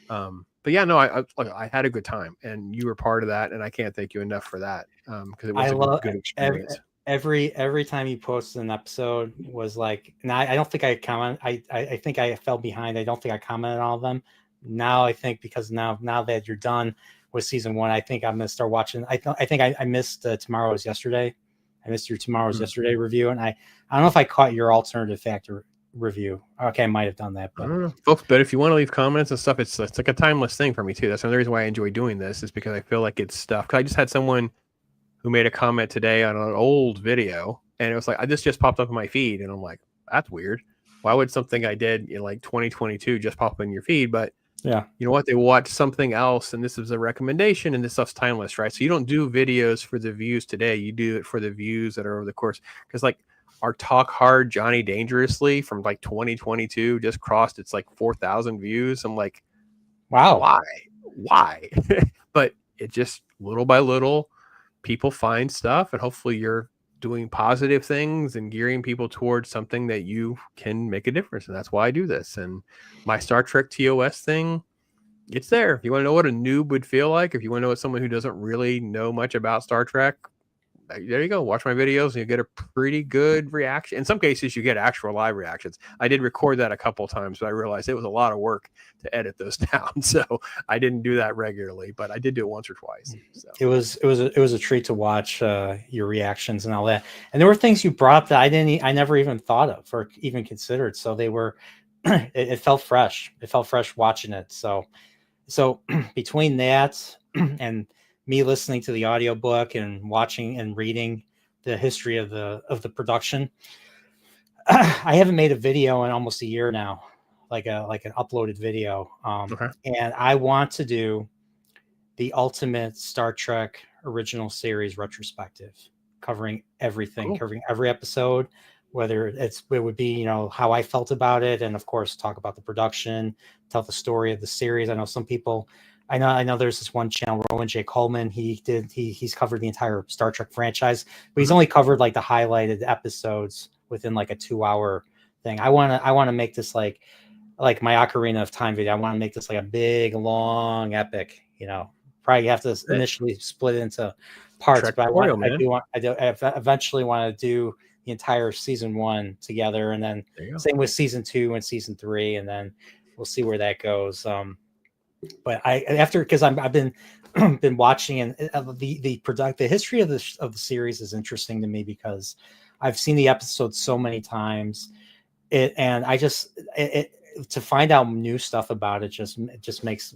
but yeah, no, I had a good time, and you were part of that, and I can't thank you enough for that because it was a good experience. Every time you posted an episode was like, and I don't think I comment. I think I fell behind. I don't think I commented on all of them. Now I think because now that you're done with season 1, I think I'm gonna start watching. I think I missed Tomorrow's Yesterday. I missed your Tomorrow's Yesterday review, and I don't know if I caught your alternative factor review. Okay, I might have done that, but I don't know. But if you want to leave comments and stuff, it's like a timeless thing for me too. That's another reason why I enjoy doing this, is because I feel like it's stuff. Because I just had someone who made a comment today on an old video, and it was like, this just popped up in my feed, and I'm like, that's weird. Why would something I did in like 2022 just pop up in your feed? But yeah, you know what? They watched something else, and this is a recommendation, and this stuff's timeless, right? So you don't do videos for the views today. You do it for the views that are over the course. Because like our Talk Hard Johnny Dangerously from like 2022 just crossed its like 4,000 views. I'm like, wow, why? But it just little by little, people find stuff, and hopefully you're doing positive things and gearing people towards something that you can make a difference. And that's why I do this. And my Star Trek TOS thing, it's there. If you want to know what a noob would feel like, if you want to know what someone who doesn't really know much about Star Trek, there you go. Watch my videos and you get a pretty good reaction. In some cases, you get actual live reactions. I did record that a couple of times, but I realized it was a lot of work to edit those down. So I didn't do that regularly, but I did do it once or twice. So It was a treat to watch your reactions and all that. And there were things you brought up that I never even thought of or even considered. So they were it felt fresh. It felt fresh watching it. So between that and me listening to the audiobook and watching and reading the history of the production, I haven't made a video in almost a year now, like an uploaded video. Okay. And I want to do the ultimate Star Trek original series retrospective, covering everything, Cool. covering every episode, whether it would be, how I felt about it. And of course, talk about the production, tell the story of the series. I know some people, I know there's this one channel, Rowan J. Coleman. He's covered the entire Star Trek franchise, but he's only covered like the highlighted episodes within like a 2-hour thing. I want to make this like my Ocarina of Time video. I want to make this like a big, long epic, probably have to initially split it into parts, but I eventually want to do the entire season 1 together, and then same with season 2 and season 3, and then we'll see where that goes. But because I've been been watching, and the history of the series is interesting to me because I've seen the episodes so many times. To find out new stuff about it just makes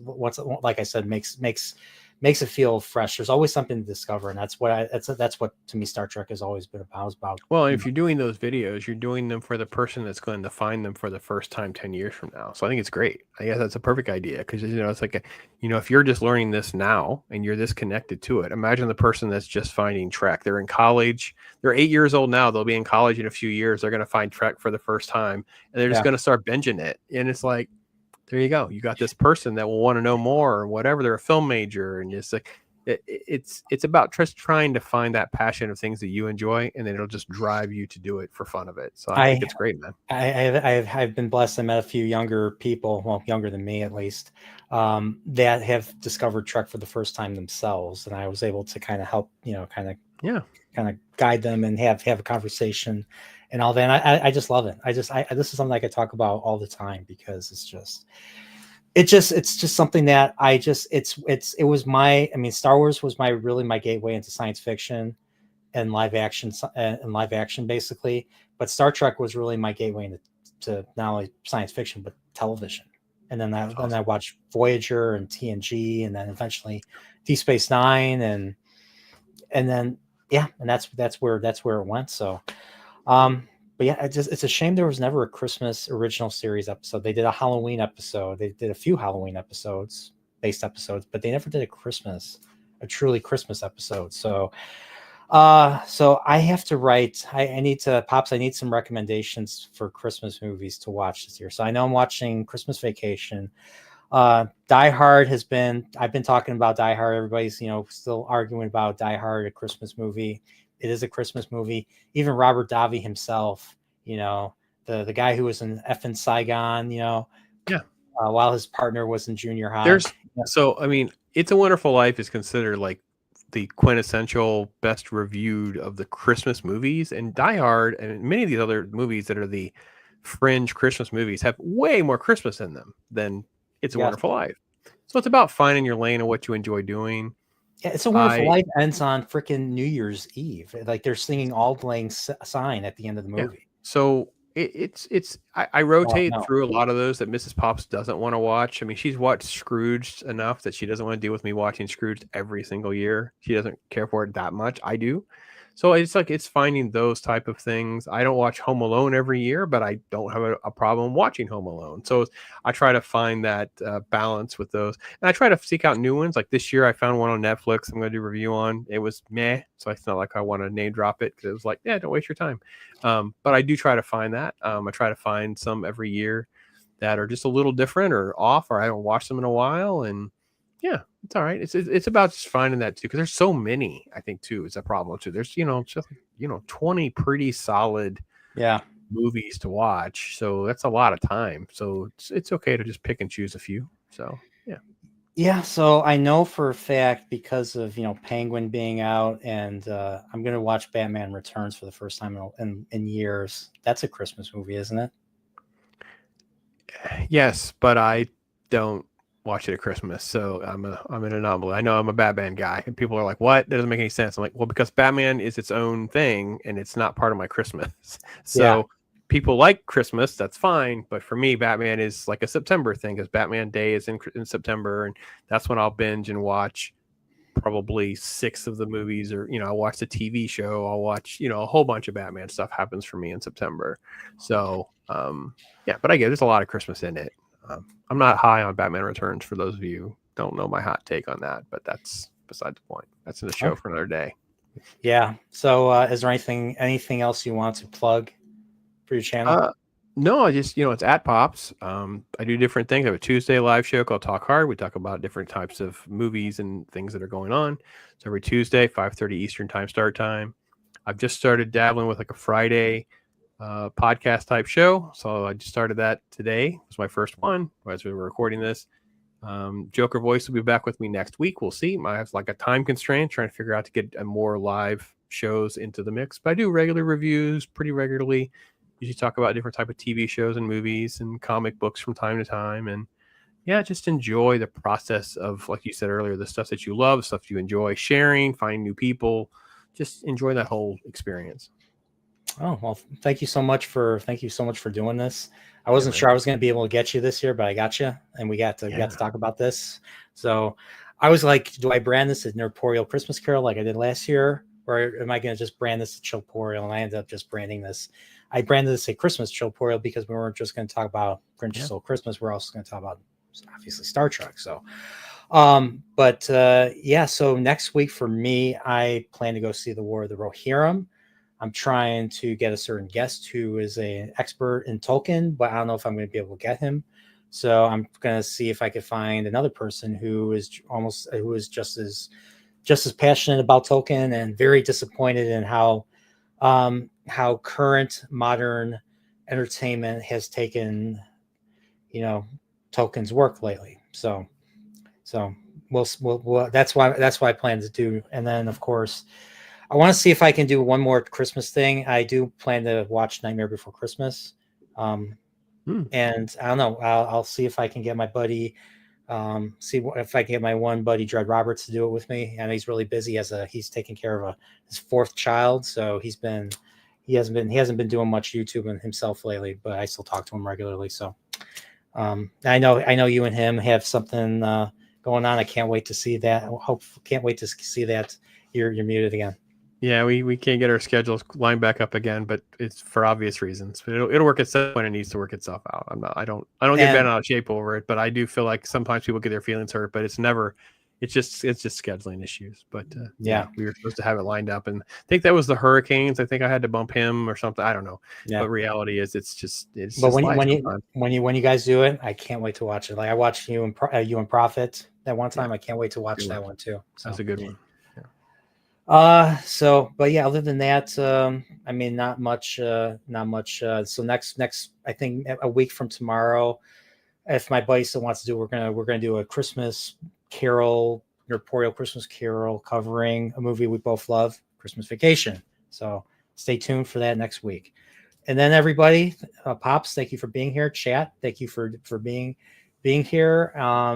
makes it feel fresh. There's always something to discover, and that's what to me Star Trek has always been about. Well, if you're doing those videos, you're doing them for the person that's going to find them for the first time 10 years from now. So I think it's great. I guess that's a perfect idea because it's like if you're just learning this now and you're this connected to it, imagine the person that's just finding Trek. They're in college. They're 8 years old now. They'll be in college in a few years. They're going to find Trek for the first time, and they're just going to start binging it. And it's like, there you go. You got this person that will want to know more or whatever. They're a film major, and it's like it's about just trying to find that passion of things that you enjoy, and then it'll just drive you to do it for fun of it. So I think it's great, man. I've been blessed. I met a few younger people, well, younger than me at least, that have discovered Trek for the first time themselves, and I was able to kind of help, kind of guide them and have a conversation and all that. And I just love it. this is something I could talk about all the time because it's just something that Star Wars was my gateway into science fiction and live action basically. But Star Trek was really my gateway into not only science fiction, but television. And then I watched Voyager and TNG, and then eventually Deep Space Nine, and then, and that's where it went. So, but yeah, it's a shame there was never a Christmas original series episode. They did a Halloween episode. They did a few Halloween based episodes, but they never did a truly Christmas episode. So, I have to write. I need some recommendations for Christmas movies to watch this year. So I know I'm watching Christmas Vacation. Die Hard I've been talking about Die Hard. Everybody's, still arguing about Die Hard, a Christmas movie. It is a Christmas movie. Even Robert Davi himself, the guy who was in effing Saigon, while his partner was in junior high. It's a Wonderful Life is considered like the quintessential best reviewed of the Christmas movies, and Die Hard and many of these other movies that are the fringe Christmas movies have way more Christmas in them than It's a Wonderful Life. So it's about finding your lane and what you enjoy doing. Yeah, It's a Wonderful Life ends on freaking New Year's Eve. Like they're singing Auld Lang Syne at the end of the movie. Yeah. So I rotate through a lot of those that Mrs. Pops doesn't want to watch. I mean, she's watched Scrooged enough that she doesn't want to deal with me watching Scrooged every single year. She doesn't care for it that much. I do. So it's finding those type of things. I don't watch Home Alone every year, but I don't have a problem watching Home Alone. So I try to find that balance with those. And I try to seek out new ones. Like this year, I found one on Netflix I'm going to do a review on. It was meh. So it's not like I want to name drop it because it was like, yeah, don't waste your time. But I do try to find that. I try to find some every year that are just a little different or off, or I haven't watched them in a while. And yeah, it's all right. It's about just finding that too, because there's so many. I think too is a problem too. There's 20 pretty solid movies to watch, so that's a lot of time. So it's okay to just pick and choose a few. So Yeah, so I know for a fact because of Penguin being out, and I'm gonna watch Batman Returns for the first time in years. That's a Christmas movie, isn't it? Yes, but I don't watch it at Christmas, so I'm an anomaly. I know I'm a Batman guy, and people are like, "What? That doesn't make any sense." I'm like, "Well, because Batman is its own thing, and it's not part of my Christmas." Yeah. So people like Christmas, that's fine, but for me, Batman is like a September thing because Batman Day is in September, and that's when I'll binge and watch probably 6 of the movies, or I'll watch the TV show. I'll watch a whole bunch of Batman stuff happens for me in September. So yeah, but I get there's a lot of Christmas in it. I'm not high on Batman Returns for those of you who don't know my hot take on that, but that's beside the point. That's in the show Oh, for another day. yeah. So, is there anything else you want to plug for your channel? No, I just it's at Pops. I do different things. I have a Tuesday live show called Talk Hard. We talk about different types of movies and things that are going on. So every Tuesday, 5:30 Eastern time start time. I've just started dabbling with like a Friday podcast type show. So I just started that today. It was my first one as we were recording this. Joker Voice will be back with me next week. We'll see. I have like a time constraint, trying to figure out to get more live shows into the mix. But I do regular reviews pretty regularly. Usually talk about different type of TV shows and movies and comic books from time to time. And yeah, just enjoy the process of, like you said earlier, the stuff that you love, stuff you enjoy sharing, finding new people. Just enjoy that whole experience. Oh, well, thank you so much for doing this. I wasn't man. sure I was going to be able to get you this year, but I got you, and we got to talk about this. So I was like, do I brand this as Nerdporial Christmas Carol like I did last year, or am I going to just brand this as Chillporial? And I ended up just branding this. I branded this a Christmas Chillporial because we weren't just going to talk about Grinch Stole Christmas. We're also going to talk about obviously Star Trek. So, but yeah. So next week for me, I plan to go see the War of the Rohirrim. I'm trying to get a certain guest who is an expert in Tolkien, but I don't know if I'm going to be able to get him. So I'm going to see if I could find another person who is just as passionate about Tolkien and very disappointed in how current modern entertainment has taken, Tolkien's work lately. So we'll that's why I plan to do. And then of course, I want to see if I can do one more Christmas thing. I do plan to watch Nightmare Before Christmas. And I don't know. I'll see if I can get my buddy, see if I can get my one buddy, Dread Roberts, to do it with me. And he's really busy he's taking care of his 4th child. So he hasn't been doing much YouTube himself lately, but I still talk to him regularly. So, I know you and him have something, going on. I can't wait to see that. Can't wait to see that. You're muted again. Yeah, we can't get our schedules lined back up again, but it's for obvious reasons. But it'll work itself when it needs to work itself out. I don't get bent out of shape over it, but I do feel like sometimes people get their feelings hurt, but it's just scheduling issues. But yeah, we were supposed to have it lined up, and I think that was the Hurricanes. I think I had to bump him or something. I don't know. Yeah. But reality is But when you guys do it, I can't wait to watch it. Like I watched you and Prophet that one time. I can't wait to watch that one too. So. That's a good one. But yeah, other than that, I mean, not much. So next, I think a week from tomorrow, if my buddy still wants to do, we're gonna do a Christmas Carol, Nerdporial Christmas Carol, covering a movie we both love, Christmas Vacation. So stay tuned for that next week. And then everybody, Pops, thank you for being here. Chat, thank you for being here. I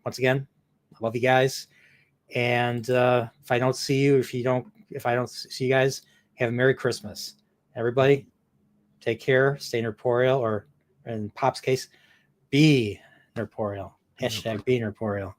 once again, I love you guys. And if I don't see you, if I don't see you guys, have a Merry Christmas. Everybody, take care, stay Nerdporial, or in Pop's case, be Nerdporial. #be Nerdporial.